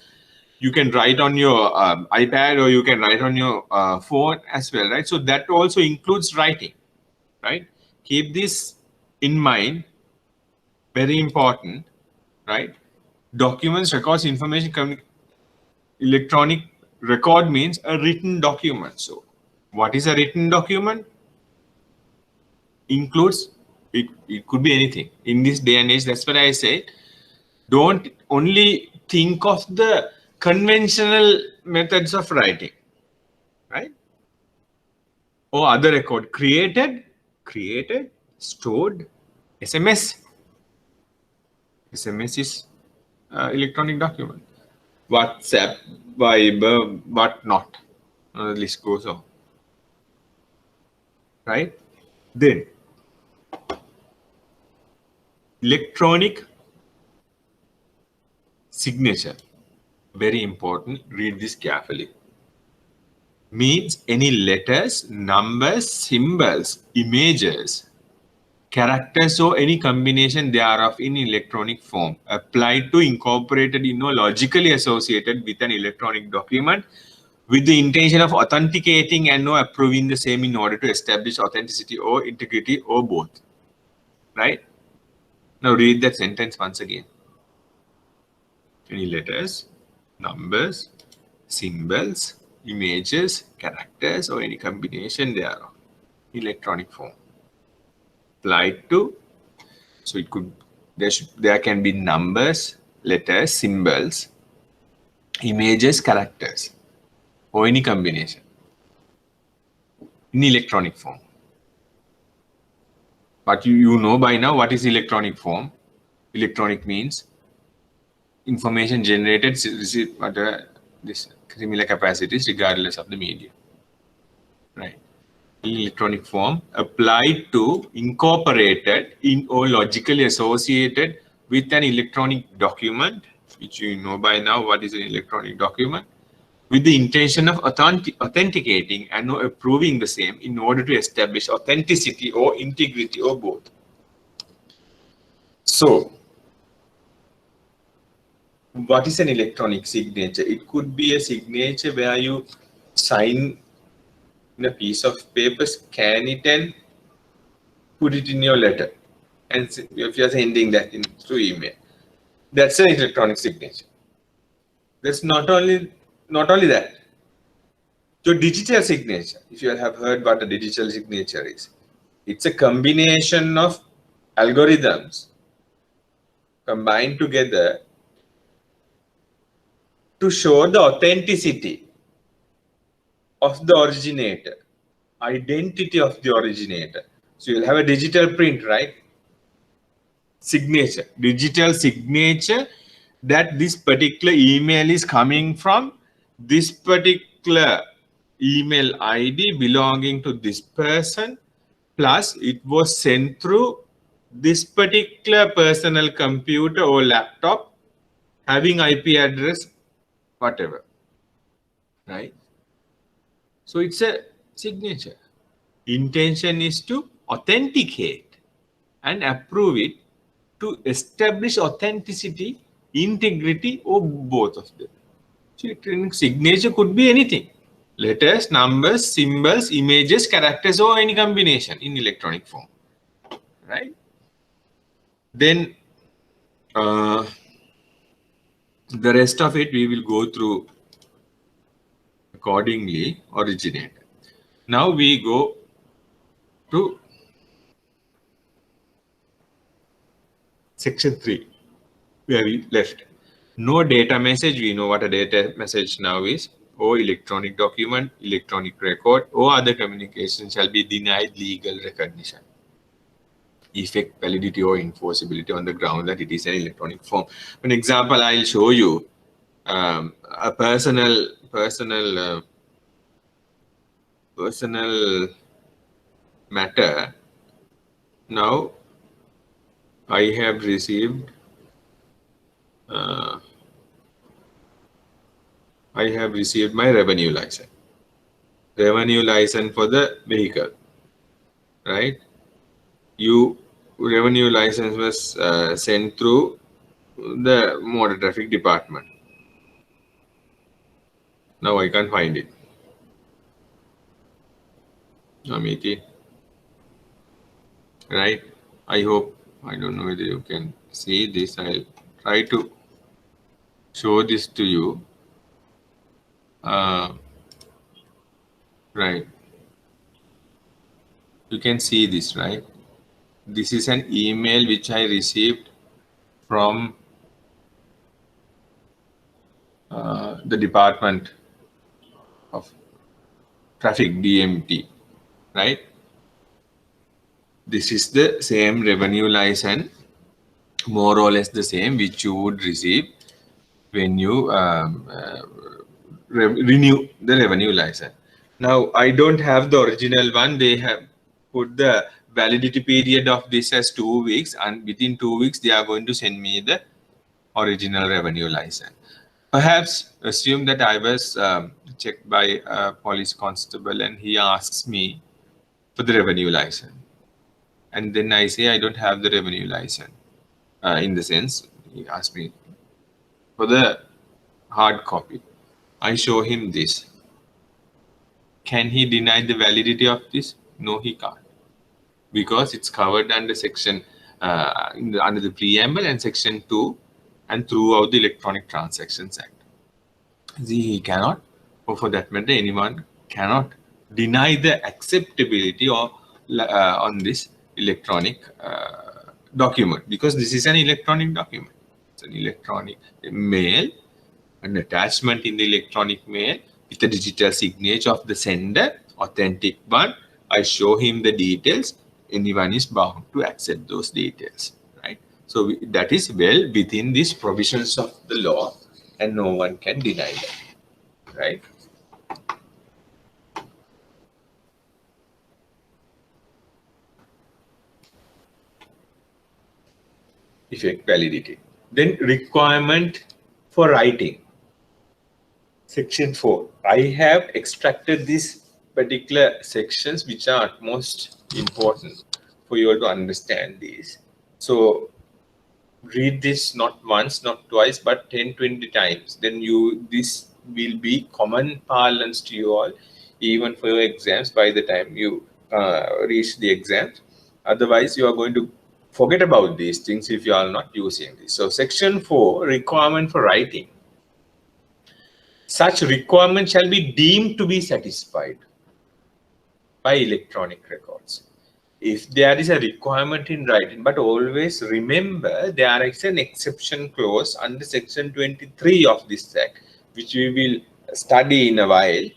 you can write on your iPad, or you can write on your phone as well, right? So that also includes writing, right? Keep this in mind, very important, right? Documents, records, information, electronic record means a written document. So what is a written document? Includes, it could be anything. In this day and age, that's what I say. Don't only think of the conventional methods of writing, right? Or other record, created, stored. SMS is electronic document. WhatsApp, Viber, what not. The list goes on, right? Then electronic signature, very important. Read this carefully. Means any letters, numbers, symbols, images, characters, or any combination thereof in electronic form applied to, incorporated in, or logically associated with an electronic document with the intention of authenticating and or approving the same in order to establish authenticity or integrity, or both, right? Now read that sentence once again. Any letters, numbers, symbols, images, characters, or any combination thereof, electronic form, applied to. So it could, there can be numbers, letters, symbols, images, characters, or any combination in electronic form. But you know by now what is electronic form. Electronic means information generated at this similar capacities regardless of the medium, right? Electronic form applied to, incorporated in, or logically associated with an electronic document, which you know by now what is an electronic document, with the intention of authenticating and or approving the same in order to establish authenticity or integrity, or both. So what is an electronic signature? It could be a signature where you sign in a piece of paper, scan it, and put it in your letter. And if you're sending that in through email, that's an electronic signature. That's not only that. Your digital signature, if you have heard what a digital signature is, it's a combination of algorithms combined together to show the authenticity of the originator, identity of the originator. So you'll have a digital print, right? Signature, digital signature, that this particular email is coming from this particular email ID belonging to this person, plus it was sent through this particular personal computer or laptop having IP address, whatever, right? So it's a signature. Intention is to authenticate and approve it, to establish authenticity, integrity, or both of them. So signature could be anything. letters, numbers, symbols, images, characters, or any combination in electronic form, right? Then the rest of it we will go through accordingly. Originate. Now we go to section 3 where we left. No data message. We know what a data message now is. Or electronic document, electronic record, or other communication shall be denied legal recognition, effect, validity, or enforceability on the ground that it is an electronic form. For an example, I'll show you a personal matter. Now I have received my revenue license for the vehicle, right? Revenue license was sent through the motor traffic department. Now I can't find it. Amity, right? I hope, I don't know whether you can see this. I'll try to show this to you. Right. You can see this, right? This is an email which I received from the Department of Traffic, DMT, right? This is the same revenue license, more or less the same, which you would receive when you renew the revenue license. Now, I don't have the original one. They have put the validity period of this as 2 weeks, and within 2 weeks, they are going to send me the original revenue license. Perhaps assume that I was checked by a police constable and he asks me for the revenue license. And then I say I don't have the revenue license. In the sense, he asked me for the hard copy. I show him this. Can he deny the validity of this? No, he can't. Because it's covered under section, under the preamble and section 2 and throughout the Electronic Transactions Act. See, he cannot, or for that matter, anyone cannot deny the acceptability of, on this electronic document, because this is an electronic document. It's an electronic mail, an attachment in the electronic mail with the digital signature of the sender, authentic one. I show him the details. Anyone is bound to accept those details, right? So that is well within these provisions of the law, and no one can deny that, right? Effect, validity. Then requirement for writing. Section 4. I have extracted these particular sections which are most important for you all to understand these. So read this not once, not twice, but 10, 20 times. Then this will be common parlance to you all, even for your exams by the time you reach the exams. Otherwise, you are going to forget about these things if you are not using this. So section 4, requirement for writing. Such requirement shall be deemed to be satisfied by electronic records. If there is a requirement in writing, but always remember there is an exception clause under section 23 of this act, which we will study in a while,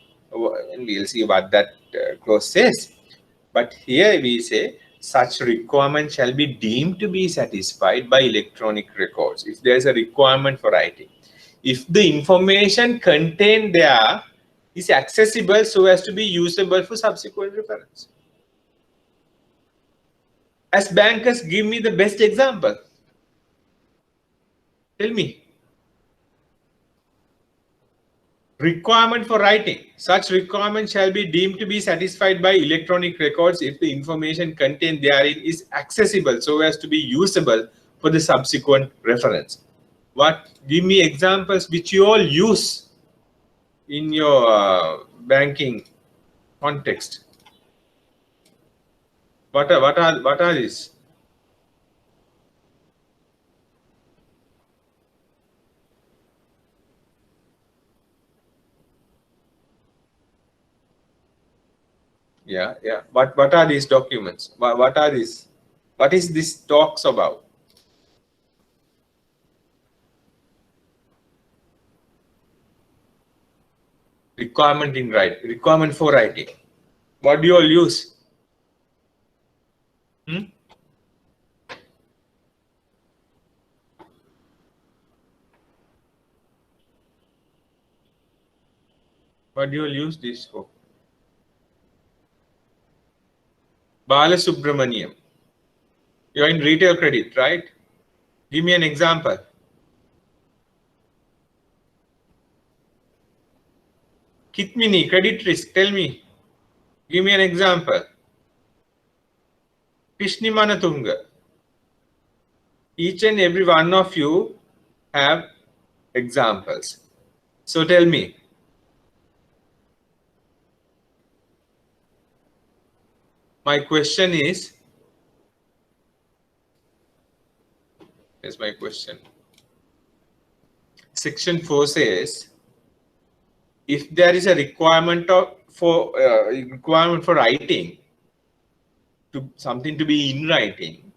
and we'll see what that clause says. But here we say such requirement shall be deemed to be satisfied by electronic records if there is a requirement for writing. If the information contained there is accessible so as to be usable for subsequent reference. As bankers, give me the best example. Tell me. Requirement for writing. Such requirement shall be deemed to be satisfied by electronic records if the information contained therein is accessible so as to be usable for the subsequent reference. What? Give me examples which you all use in your banking context. What are these? Yeah, yeah. What are these documents? What are these? What is this talks about? Requirement for writing. What do you all use? Hmm? What do you all use this for? Bala Subramaniam. You're in retail credit, right? Give me an example. Kitmini, credit risk. Tell me. Give me an example. Krishni Manatunga. Each and every one of you have examples. So tell me. My question is, here's my question. Section 4 says, if there is a requirement for writing, to something to be in writing,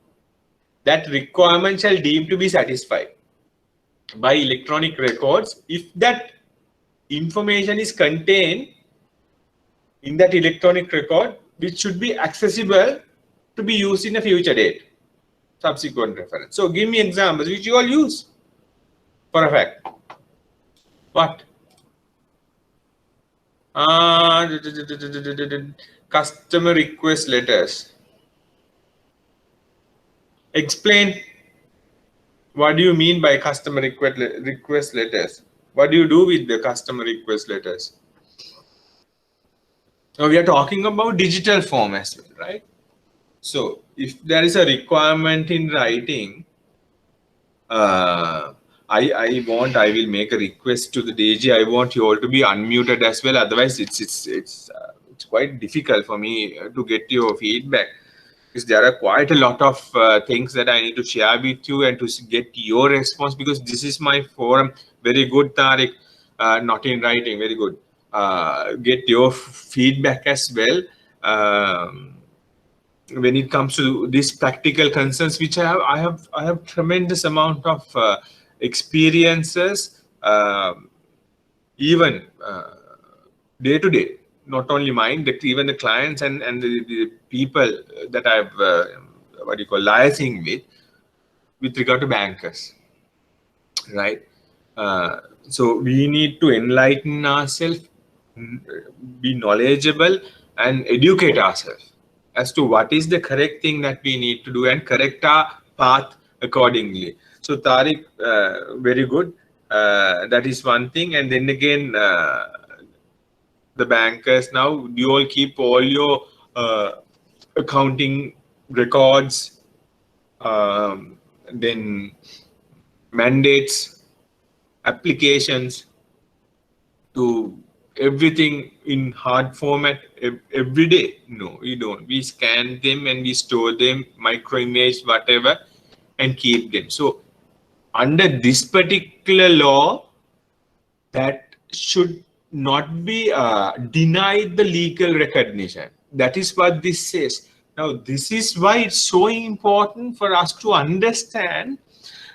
that requirement shall deem to be satisfied by electronic records if that information is contained in that electronic record, which should be accessible to be used in a future date, subsequent reference. So give me examples which you all use for a fact. What? Customer request letters. Explain. What do you mean by customer request letters? What do you do with the customer request letters? Now we are talking about digital form as well, right? So if there is a requirement in writing, I will make a request to the DG. I want you all to be unmuted as well. Otherwise, it's quite difficult for me to get your feedback, because there are quite a lot of things that I need to share with you and to get your response, because this is my forum. Very good, Tariq. Not in writing. Very good. Get your feedback as well. When it comes to these practical concerns, which I have tremendous amount of experiences, even day to day, not only mine, but even the clients and the people that I've liaising with regard to bankers, right? So we need to enlighten ourselves, be knowledgeable, and educate ourselves as to what is the correct thing that we need to do and correct our path accordingly. So Tariq, very good. That is one thing. And then again, the bankers now, you all keep all your accounting records, then mandates, applications, to everything in hard format every day. No, we don't. We scan them and we store them, micro image, whatever, and keep them. So under this particular law, that should not be denied the legal recognition. That is what this says. Now, this is why it's so important for us to understand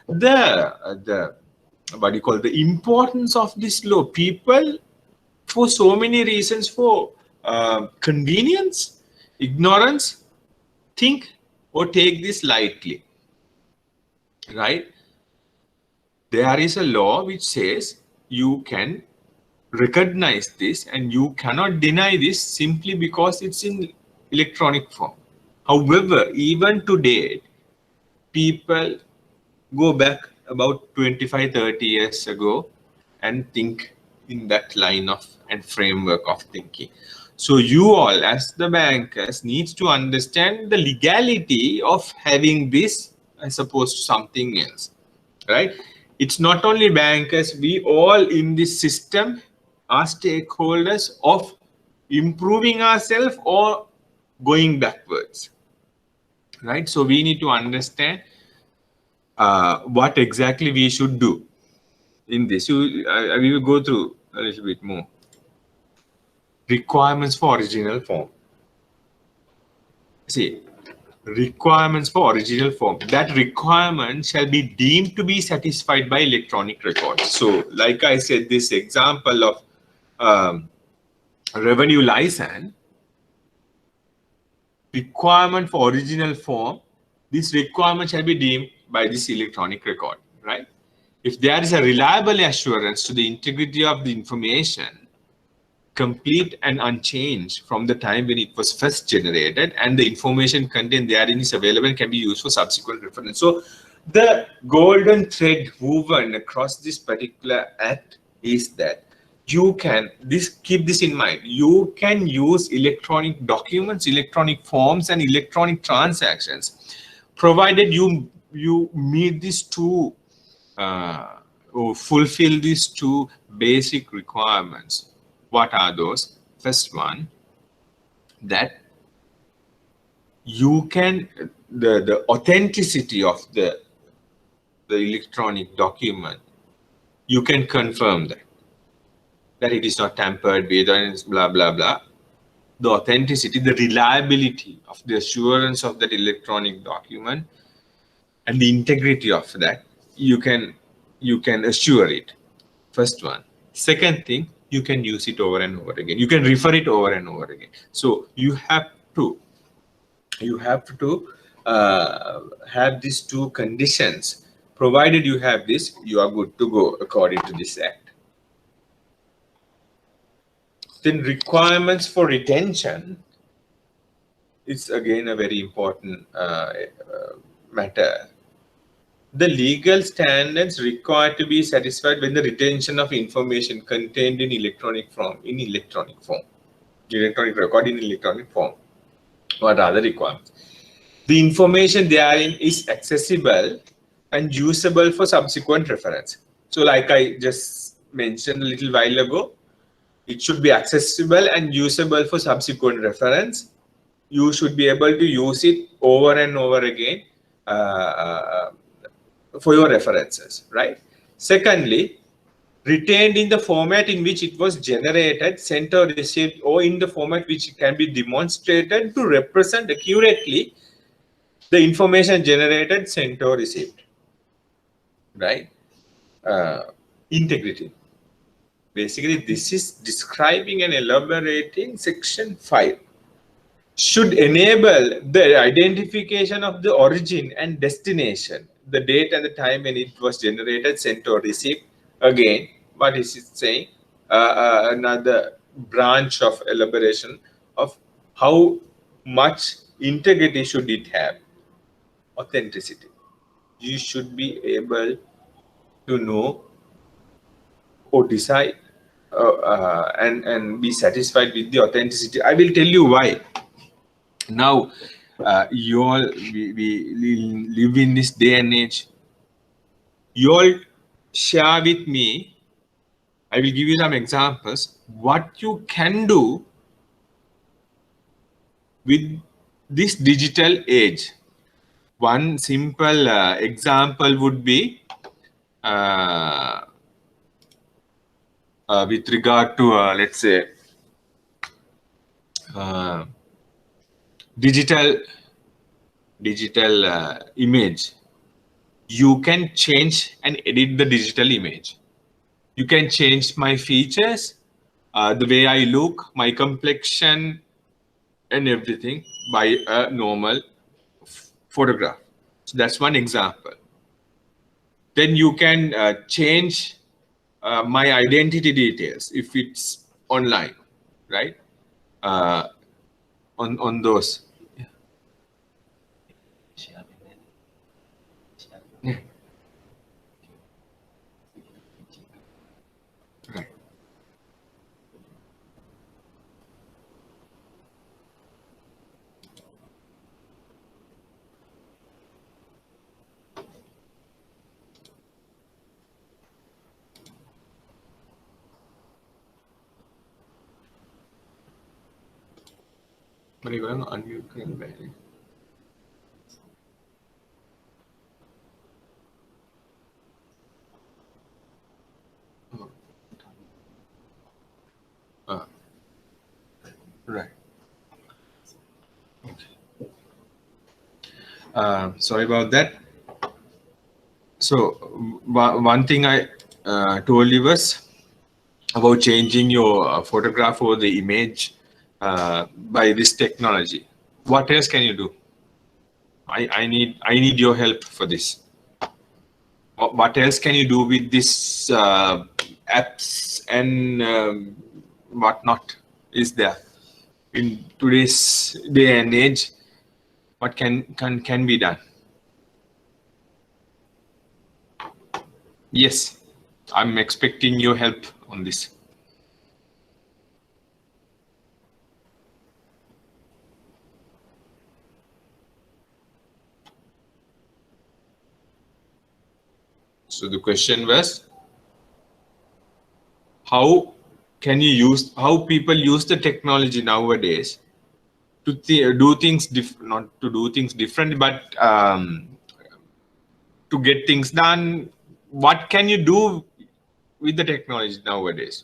the what you call the importance of this law. People, for so many reasons, for convenience, ignorance, think or take this lightly, right? There is a law which says you can recognize this and you cannot deny this simply because it's in electronic form. However, even today, people go back about 25-30 years ago and think in that line of and framework of thinking. So you all as the bankers needs to understand the legality of having this as opposed to something else, right? It's not only bankers, we all in this system are stakeholders of improving ourselves or going backwards, right? So we need to understand what exactly we should do in this. We will go through a little bit more. Requirements for original form. See, requirements for original form. That requirement shall be deemed to be satisfied by electronic records. So, like I said, this example of revenue license, requirement for original form, this requirement shall be deemed by this electronic record, right? If there is a reliable assurance to the integrity of the information, complete and unchanged from the time when it was first generated, and the information contained therein is available and can be used for subsequent reference. So the golden thread woven across this particular act is that you can keep this in mind. You can use electronic documents, electronic forms, and electronic transactions, provided you meet these two or fulfill these two basic requirements. What are those? First one, that you can the authenticity of the electronic document, you can confirm that it is not tampered with and blah blah blah. The authenticity, the reliability of the assurance of that electronic document and the integrity of that, you can assure it. First one. Second thing, you can use it over and over again. You can refer it over and over again. So you have to have these two conditions. Provided you have this, you are good to go according to this act. Then requirements for retention. It's again a very important matter. The legal standards required to be satisfied when the retention of information contained in electronic form, electronic record in electronic form. What are the requirements? The information therein is accessible and usable for subsequent reference. So like I just mentioned a little while ago, it should be accessible and usable for subsequent reference. You should be able to use it over and over again for your references, right? Secondly, retained in the format in which it was generated, sent or received, or in the format which can be demonstrated to represent accurately the information generated, sent or received, right? Integrity. Basically, this is describing and elaborating section 5. Should enable the identification of the origin and destination, the date and the time when it was generated, sent or received. Again, what is it saying? Another branch of elaboration of how much integrity should it have. Authenticity. You should be able to know or decide and be satisfied with the authenticity. I will tell you why. Now, you all, we live in this day and age. You all share with me. I will give you some examples. What you can do with this digital age. One simple example would be with regard to, let's say, digital image. You can change and edit the digital image. You can change my features, the way I look, my complexion, and everything by a normal photograph. So that's one example. Then you can change my identity details if it's online, right? On those. Yeah. Right. going to unmute. Right. Sorry about that. So one thing I told you was about changing your photograph or the image by this technology. What else can you do? I need your help for this. What else can you do with this apps and whatnot is there in today's day and age? What can be done? Yes, I'm expecting your help on this. So the question was, how how people use the technology nowadays to do things not to do things different, but to get things done. What can you do with the technology nowadays?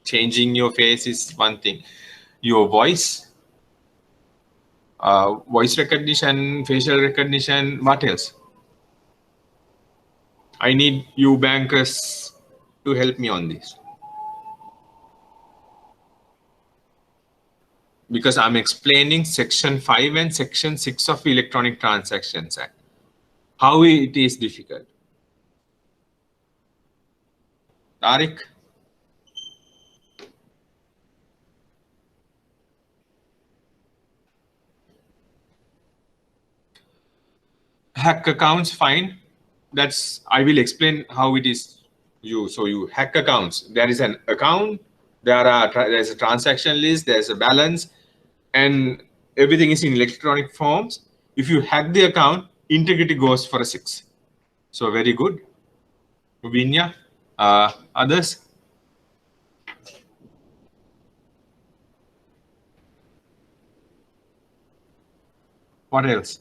Changing your face is one thing. Your voice recognition, facial recognition. What else? I need you bankers to help me on this, because I'm explaining Section 5 and Section 6 of Electronic Transactions Act. How it is difficult. Tariq? Hack accounts, fine. That's, I will explain how it is. You hack accounts. There is an account. There's a transaction list. There's a balance, and everything is in electronic forms. If you hack the account, integrity goes for a 6. So very good. Vinya, others. What else?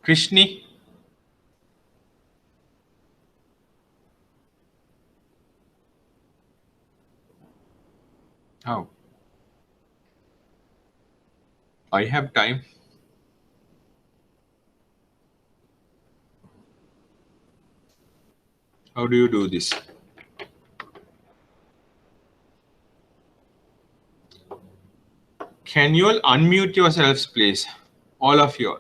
Krishni. How? I have time. How do you do this? Can you all unmute yourselves, please? All of you.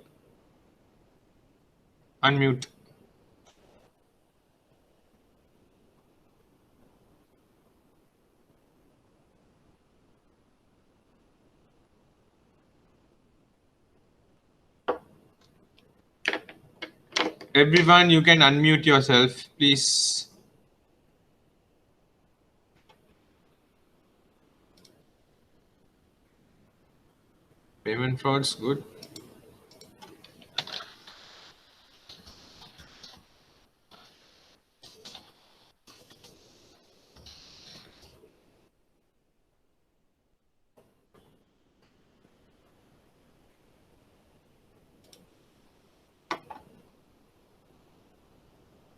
Unmute. Everyone, you can unmute yourself, please. Payment frauds, good.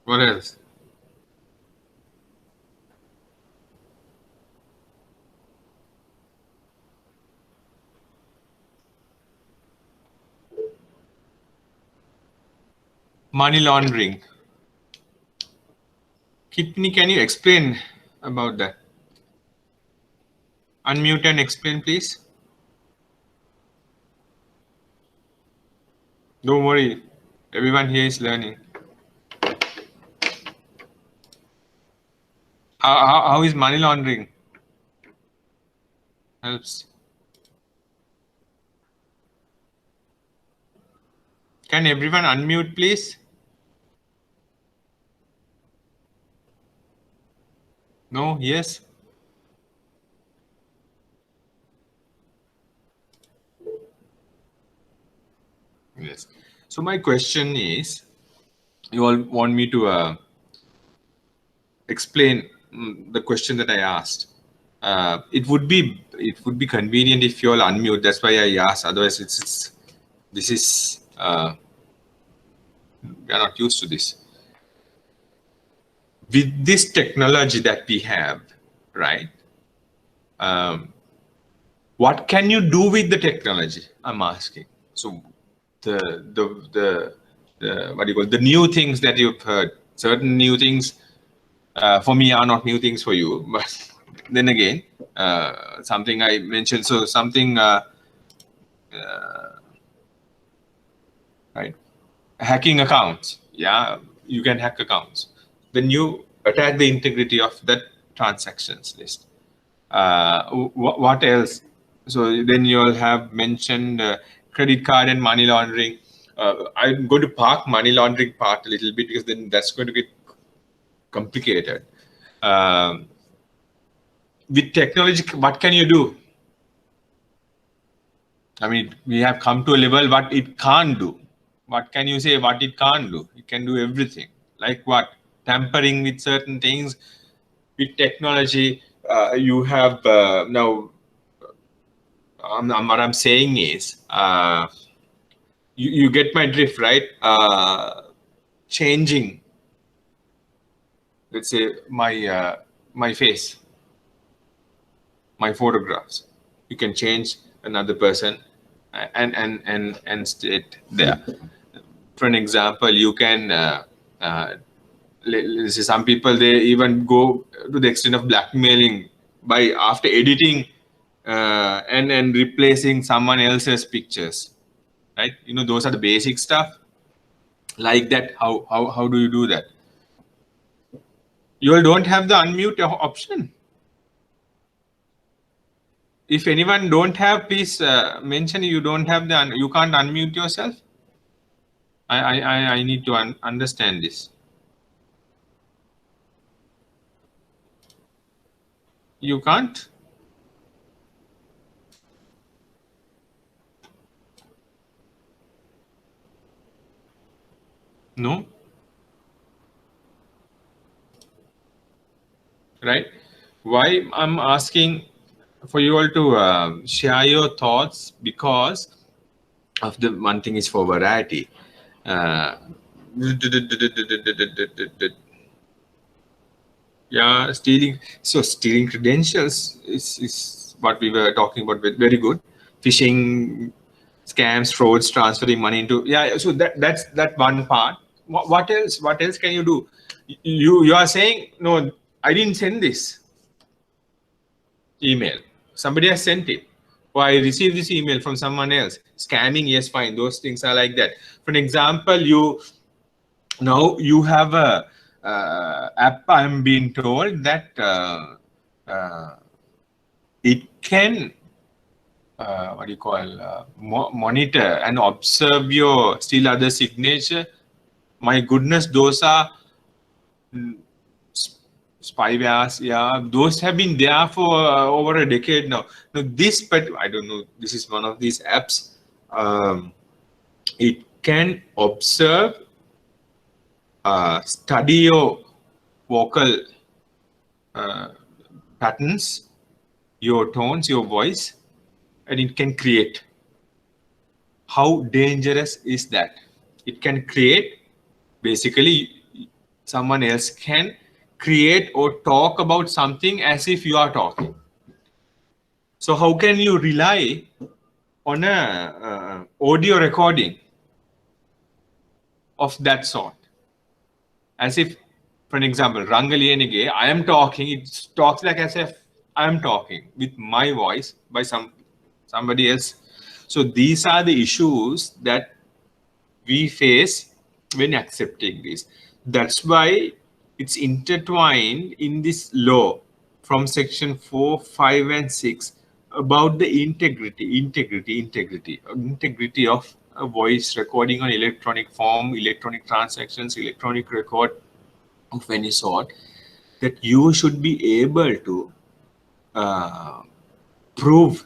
What else? Money laundering. Kitni, can you explain about that? Unmute and explain, please. Don't worry. Everyone here is learning. How is money laundering? Helps. Can everyone unmute, please? No? Yes? Yes. So my question is, You all want me to explain the question that I asked. It would be convenient if you all unmute. That's why I asked. Otherwise, this is we are not used to this. With this technology that we have, right? What can you do with the technology? I'm asking. So the what do you call the new things that you've heard? Certain new things for me are not new things for you, but then again, something I mentioned. So something right, hacking accounts. Yeah, you can hack accounts. Then you attack the integrity of that transactions list. What else? So then you'll have mentioned credit card and money laundering. I'm going to park money laundering part a little bit because then that's going to get complicated. With technology, what can you do? I mean, we have come to a level what it can't do. What can you say what it can't do? It can do everything. Like what? Tampering with certain things. With technology, you have now what I'm saying is, you get my drift, right? Changing, let's say my face, my photographs. You can change another person and state there. For an example, you can let's say some people they even go to the extent of blackmailing by after editing and replacing someone else's pictures, right? Those are the basic stuff like that. How do you do that? You all don't have the unmute option. If anyone don't have, please mention you don't have you can't unmute yourself. I need to understand this. You can't. No. Right? Why I'm asking for you all to share your thoughts, because of the one thing is for variety. Yeah, stealing. So stealing credentials is what we were talking about. Very good. Phishing, scams, frauds, transferring money into, yeah. So that's that one part. What else? What else can you do? You are saying no. I didn't send this email. Somebody has sent it. Or I received this email from someone else. Scamming, yes, fine. Those things are like that. For an example, now you have a app. I'm being told that it can what do you call monitor and observe your still other signature. My goodness, those are spywares. Yeah, those have been there for over a decade now. Now this, but I don't know. This is one of these apps. It can observe, study your vocal patterns, your tones, your voice, and it can create. How dangerous is that? It can create, basically, someone else can create or talk about something as if you are talking. So how can you rely on a audio recording of that sort? As if, for an example, Rangaliyenige, I am talking, it talks like as if I am talking with my voice by somebody else. So these are the issues that we face when accepting this. That's why it's intertwined in this law from section 4, 5, and 6 about the integrity of a voice recording on electronic form, electronic transactions, electronic record of any sort, that you should be able to prove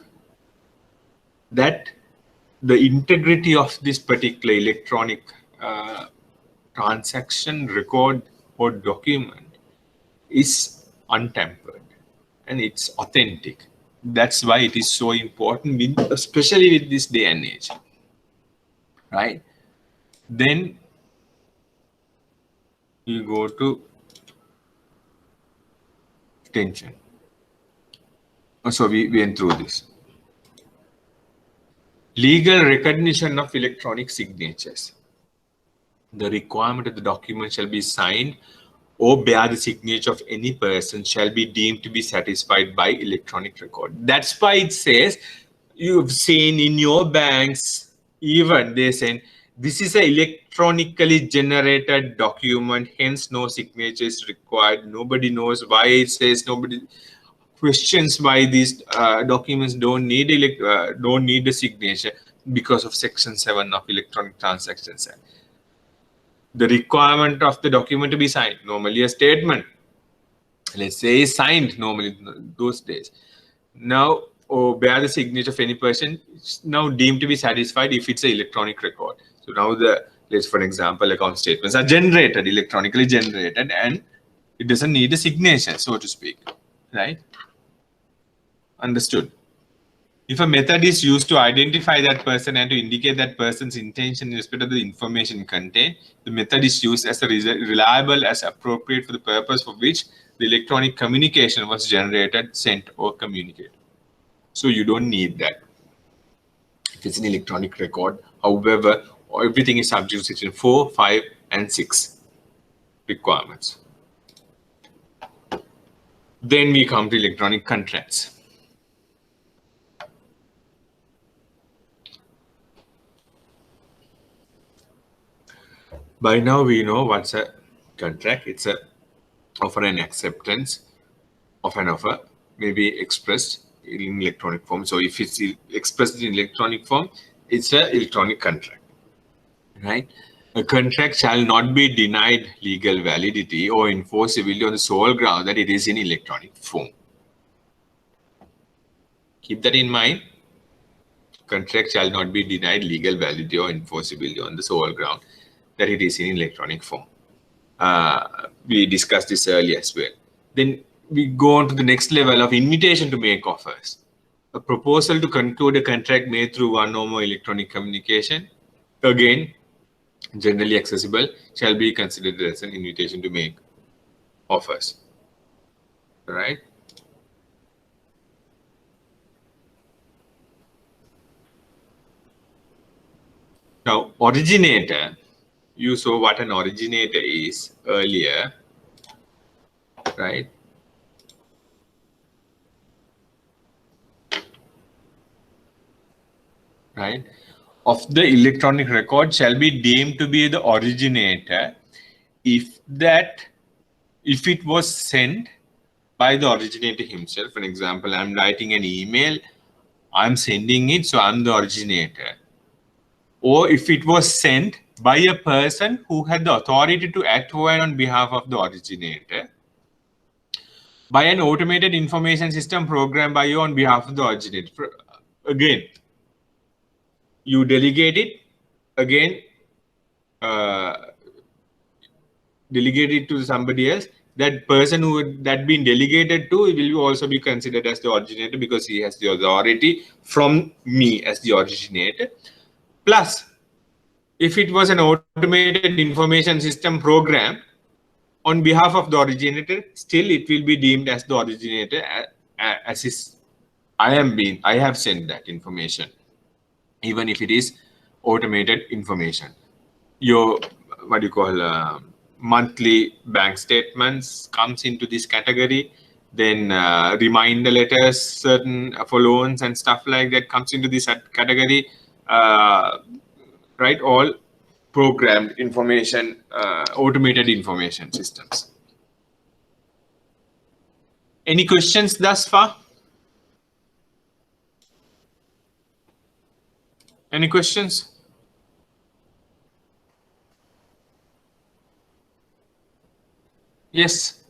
that the integrity of this particular electronic transaction record or document is untampered and it's authentic. That's why it is so important, especially with this day and age, right? Then you go to tension. So we went through this. Legal recognition of electronic signatures. The requirement of the document shall be signed or bear the signature of any person shall be deemed to be satisfied by electronic record. That's why it says, you've seen in your banks, even they say, this is an electronically generated document, hence no signature is required. Nobody knows why it says, nobody questions why these documents don't need a signature because of Section 7 of Electronic Transactions Act. The requirement of the document to be signed, normally a statement, let's say, is signed normally those days. Now, bear the signature of any person, it's now deemed to be satisfied if it's an electronic record. So now let's for example, account statements are generated, electronically generated, and it doesn't need a signature, so to speak, right? Understood. If a method is used to identify that person and to indicate that person's intention in respect of the information contained, the method is used as reliable as appropriate for the purpose for which the electronic communication was generated, sent, or communicated. So you don't need that. If it's an electronic record, however, everything is subject to section 4, 5, and 6 requirements. Then we come to electronic contracts. By now we know what's a contract. It's a offer and acceptance of an offer, may be expressed in electronic form. So if it's expressed in electronic form, it's an electronic contract, right? A contract shall not be denied legal validity or enforceability on the sole ground that it is in electronic form. Keep that in mind. Contract shall not be denied legal validity or enforceability on the sole ground that it is in electronic form. We discussed this earlier as well. Then we go on to the next level of invitation to make offers. A proposal to conclude a contract made through one or more electronic communication, again, generally accessible, shall be considered as an invitation to make offers. Right? Now, originator, you saw what an originator is earlier, right? Right? Of the electronic record shall be deemed to be the originator if it was sent by the originator himself. For example, I'm writing an email, I'm sending it, so I'm the originator. Or if it was sent by a person who had the authority to act on behalf of the originator, by an automated information system programmed by you on behalf of the originator. Again, you delegate it, again, delegate it to somebody else. That person who that been delegated to will also be considered as the originator because he has the authority from me as the originator. Plus, if it was an automated information system program on behalf of the originator, still it will be deemed as the originator as is. I have sent that information, even if it is automated information. Your what do you call monthly bank statements comes into this category. Then reminder letters, certain for loans and stuff like that comes into this category. Right, all programmed information, automated information systems. Any questions thus far? Any questions? Yes.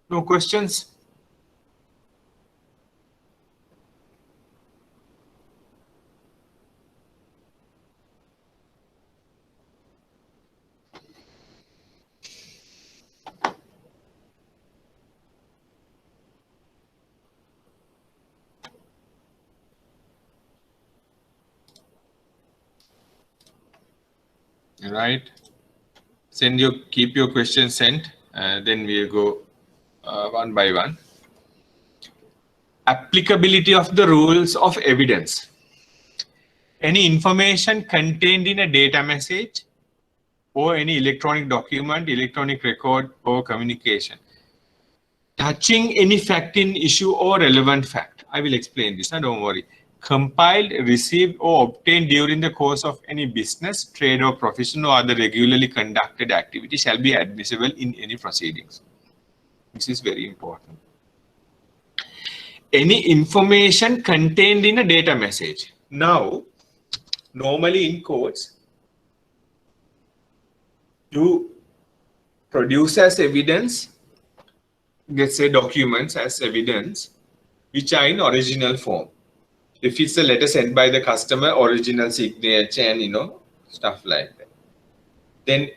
No questions? Right? Keep your questions sent. Then we'll go one by one. Applicability of the rules of evidence. Any information contained in a data message or any electronic document, electronic record or communication touching any fact in issue or relevant fact. I will explain this, don't worry. Compiled, received or obtained during the course of any business, trade or profession or other regularly conducted activity shall be admissible in any proceedings. This is very important. Any information contained in a data message. Now, normally in courts, you produce as evidence, let's say documents as evidence, which are in original form. If it's a letter sent by the customer, original signature and stuff like that. Then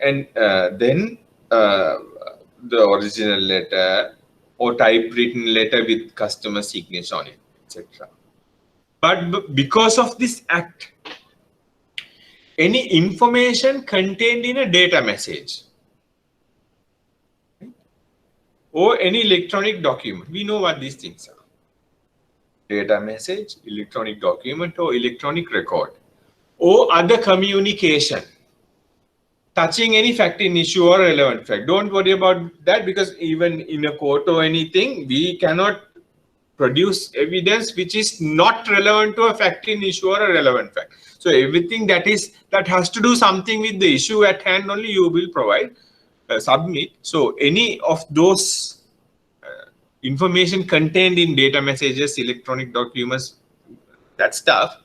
the original letter or typewritten letter with customer signature on it, etc. But because of this act, any information contained in a data message or any electronic document, we know what these things are. Data message, electronic document or electronic record or other communication touching any fact in issue or relevant fact. Don't worry about that, because even in a court or anything, we cannot produce evidence which is not relevant to a fact in issue or a relevant fact. So everything that has to do something with the issue at hand only you will provide, submit. So any of those information contained in data messages, electronic documents, that stuff,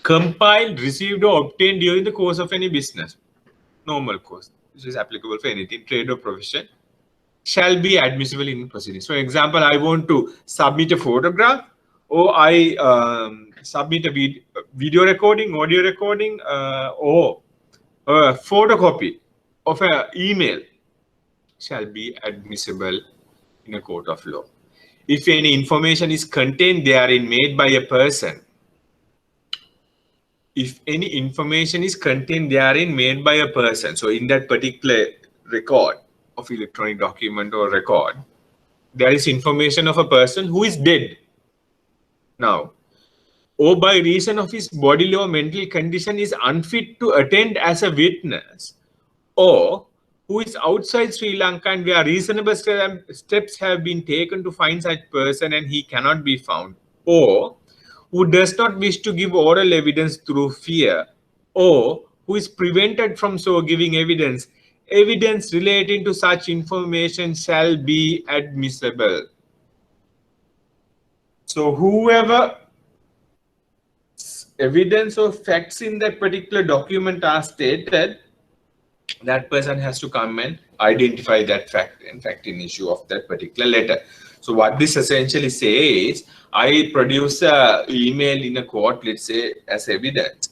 compiled, received or obtained during the course of any business, normal course, which is applicable for anything, trade or profession, shall be admissible in proceedings. For example, I want to submit a photograph, or I submit a video recording, audio recording, or a photocopy of an email, shall be admissible in a court of law. If any information is contained therein made by a person, if any information is contained therein made by a person, so in that particular record of electronic document or record, there is information of a person who is dead now, or by reason of his bodily or mental condition is unfit to attend as a witness, or who is outside Sri Lanka and where reasonable steps have been taken to find such person and he cannot be found, or who does not wish to give oral evidence through fear, or who is prevented from so giving evidence, evidence relating to such information shall be admissible. So whoever evidence or facts in that particular document are stated, that person has to come and identify that fact in issue of that particular letter. So what this essentially says, I produce an email in a court, let's say, as evidence.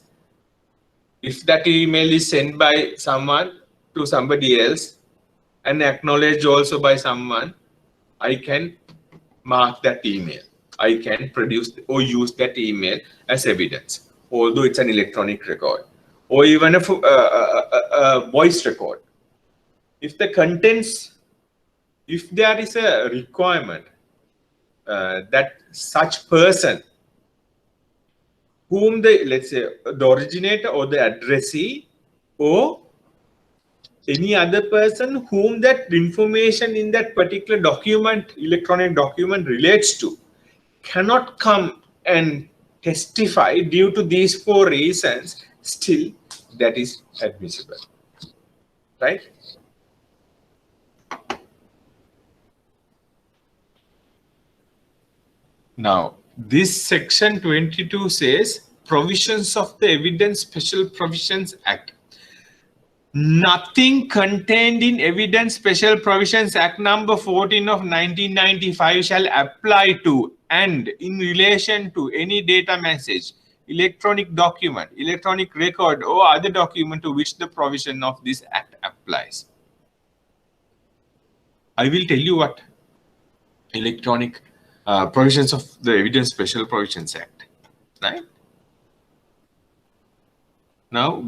If that email is sent by someone to somebody else and acknowledged also by someone, I can mark that email. I can produce or use that email as evidence, although it's an electronic record, or even a voice record. If the contents, if there is a requirement that such person whom let's say the originator or the addressee or any other person whom that information in that particular document, electronic document relates to, cannot come and testify due to these 4 reasons, still that is admissible, right? Now, this section 22 says provisions of the Evidence Special Provisions Act. Nothing contained in Evidence Special Provisions Act number 14 of 1995 shall apply to and in relation to any data message, electronic document, electronic record or other document to which the provision of this act applies. I will tell you what electronic provisions of the Evidence Special Provisions Act, right? Now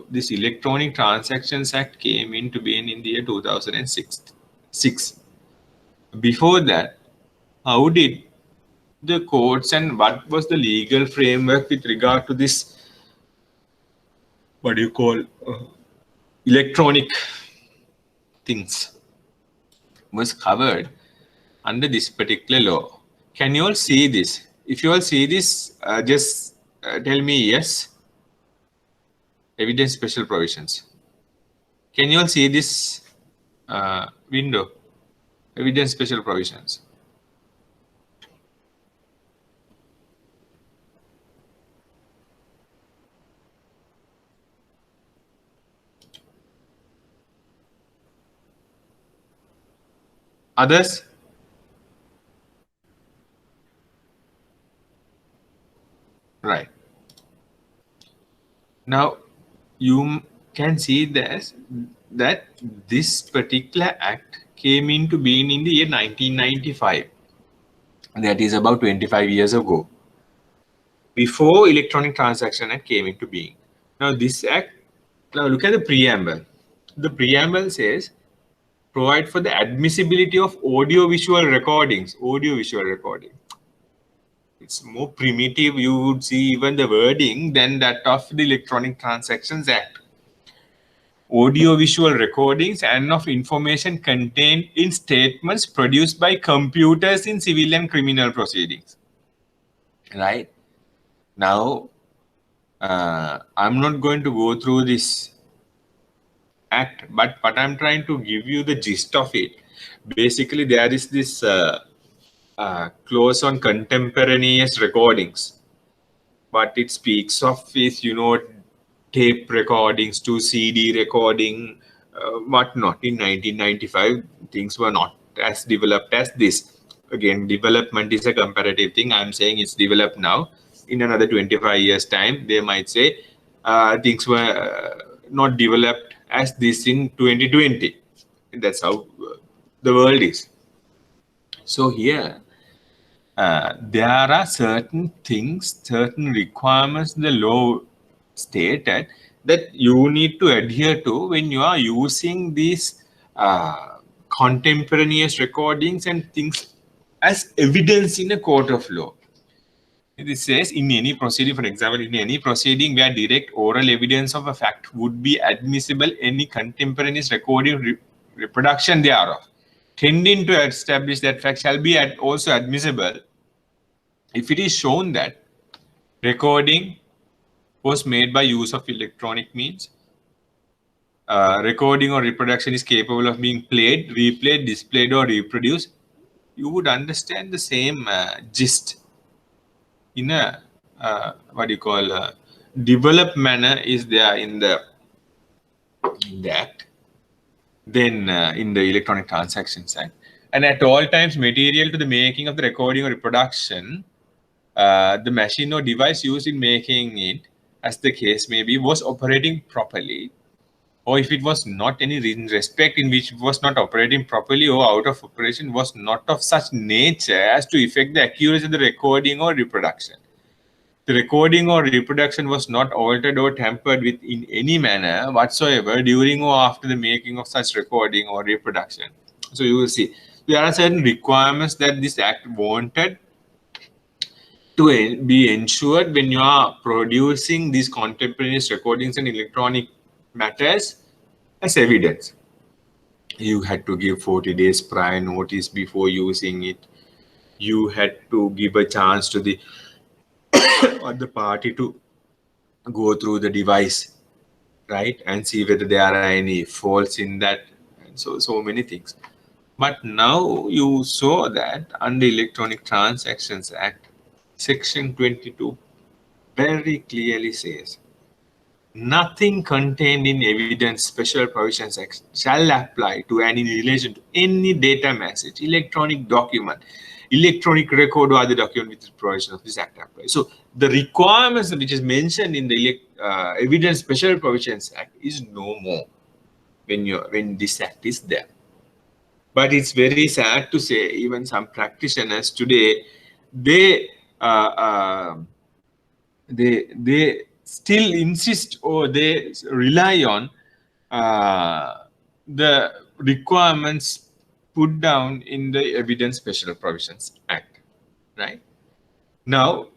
this Electronic Transactions Act came into being in the year 2006. Before that, how did the courts and what was the legal framework with regard to this, what do you call, electronic things was covered under this particular law? Can you all see this? If you all see this, just tell me yes. Evidence special provisions. Can you all see this window? Evidence special provisions. Others? Right. Now, you can see this, that this particular act came into being in the year 1995. That is about 25 years ago, before Electronic Transaction Act came into being. Now, this act, now look at the preamble. The preamble says, provide for the admissibility of audio-visual recordings. Audio-visual recording. It's more primitive, you would see even the wording than that of the Electronic Transactions Act. Audio-visual recordings and of information contained in statements produced by computers in civil and criminal proceedings. Right? Now, I'm not going to go through this act, but I'm trying to give you the gist of it. Basically, there is this clause on contemporaneous recordings. What it speaks of is, tape recordings to CD recording, whatnot. In 1995, things were not as developed as this. Again, development is a comparative thing. I'm saying it's developed now. In another 25 years' time, they might say things were not developed as this in 2020. That's how the world is. So here, there are certain things, certain requirements the law stated that you need to adhere to when you are using these contemporaneous recordings and things as evidence in a court of law. It says in any proceeding, for example, in any proceeding where direct oral evidence of a fact would be admissible, any contemporaneous recording reproduction thereof tending to establish that fact shall be also admissible if it is shown that recording was made by use of electronic means, recording or reproduction is capable of being played, replayed, displayed, or reproduced. You would understand the same gist in a developed manner is there in the act, then in the Electronic Transactions Act. And at all times, material to the making of the recording or reproduction, the machine or device used in making it, as the case may be, was operating properly, or if it was not, any respect in which it was not operating properly or out of operation, was not of such nature as to affect the accuracy of the recording or reproduction. The recording or reproduction was not altered or tampered with in any manner whatsoever during or after the making of such recording or reproduction. So you will see there are certain requirements that this act wanted to be ensured when you are producing these contemporaneous recordings and electronic matters as evidence. You had to give 40 days prior notice before using it. You had to give a chance to the other party to go through the device, right, and see whether there are any faults in that, and so many things. But now you saw that under Electronic Transactions Act, Section 22 very clearly says, nothing contained in evidence special provisions act shall apply to and in relation to any data message, electronic document, electronic record or other document with the provision of this act apply. So the requirements which is mentioned in the evidence special provisions act is no more when this act is there. But it's very sad to say even some practitioners today, they still insist or they rely on the requirements put down in the Evidence Special Provisions Act, right? Now,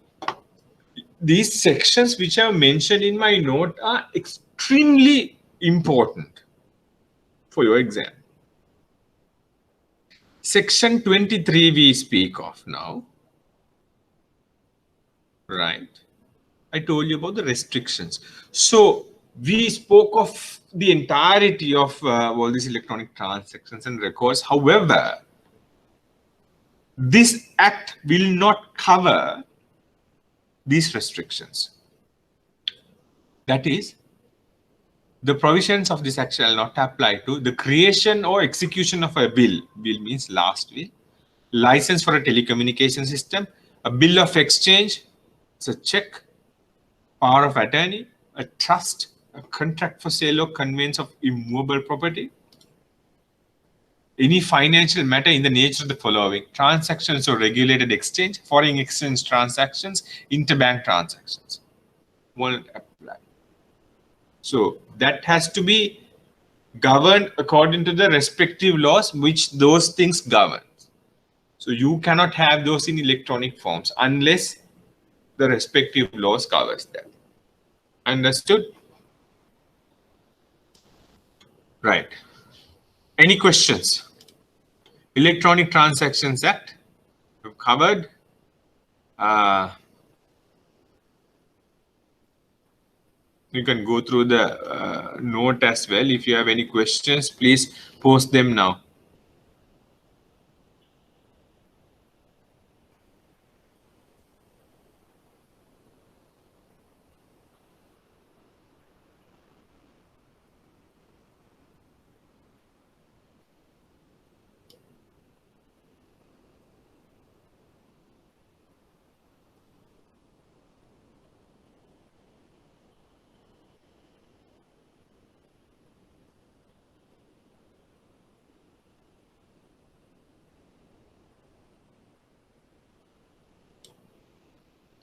these sections which I have mentioned in my note are extremely important for your exam. Section 23 we speak of now, right? I told you about the restrictions. So we spoke of the entirety of all these electronic transactions and records. However, this act will not cover these restrictions. That is, the provisions of this act shall not apply to the creation or execution of a bill. Bill means last will. License for a telecommunication system, a bill of exchange, it's a check, power of attorney, a trust, a contract for sale or conveyance of immovable property, any financial matter in the nature of the following: transactions or regulated exchange, foreign exchange transactions, interbank transactions won't apply. So that has to be governed according to the respective laws which those things govern. So you cannot have those in electronic forms unless the respective laws covers that. Understood? Right. Any questions? Electronic Transactions Act, we've covered. You can go through the note as well. If you have any questions, please post them now.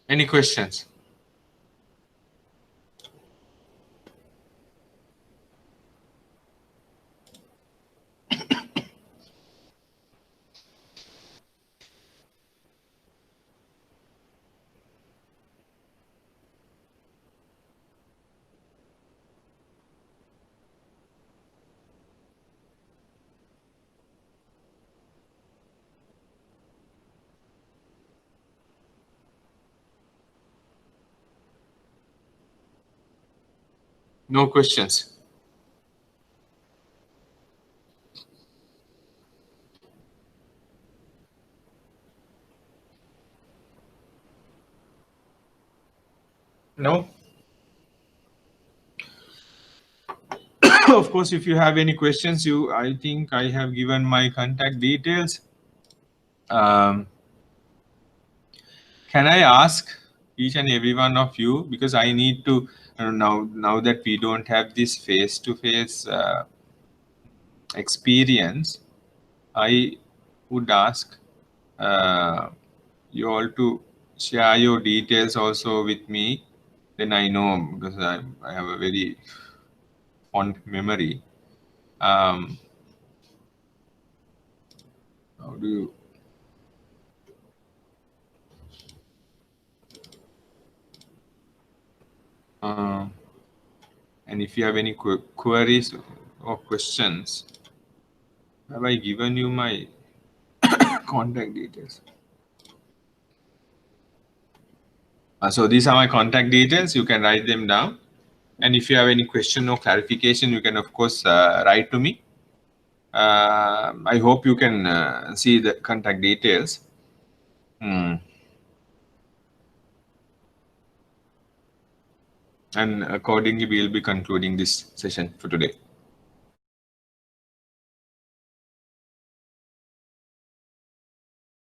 Any questions? No questions. No? Of course, if you have any questions, I think I have given my contact details. Can I ask each and every one of you, because I need to now that we don't have this face-to-face experience, I would ask you all to share your details also with me. Then I know, because I have a very fond memory. How do you? And if you have any queries or questions, have I given you my contact details? So these are my contact details. You can write them down. And if you have any question or clarification, you can, of course, write to me. I hope you can see the contact details. And accordingly, we will be concluding this session for today.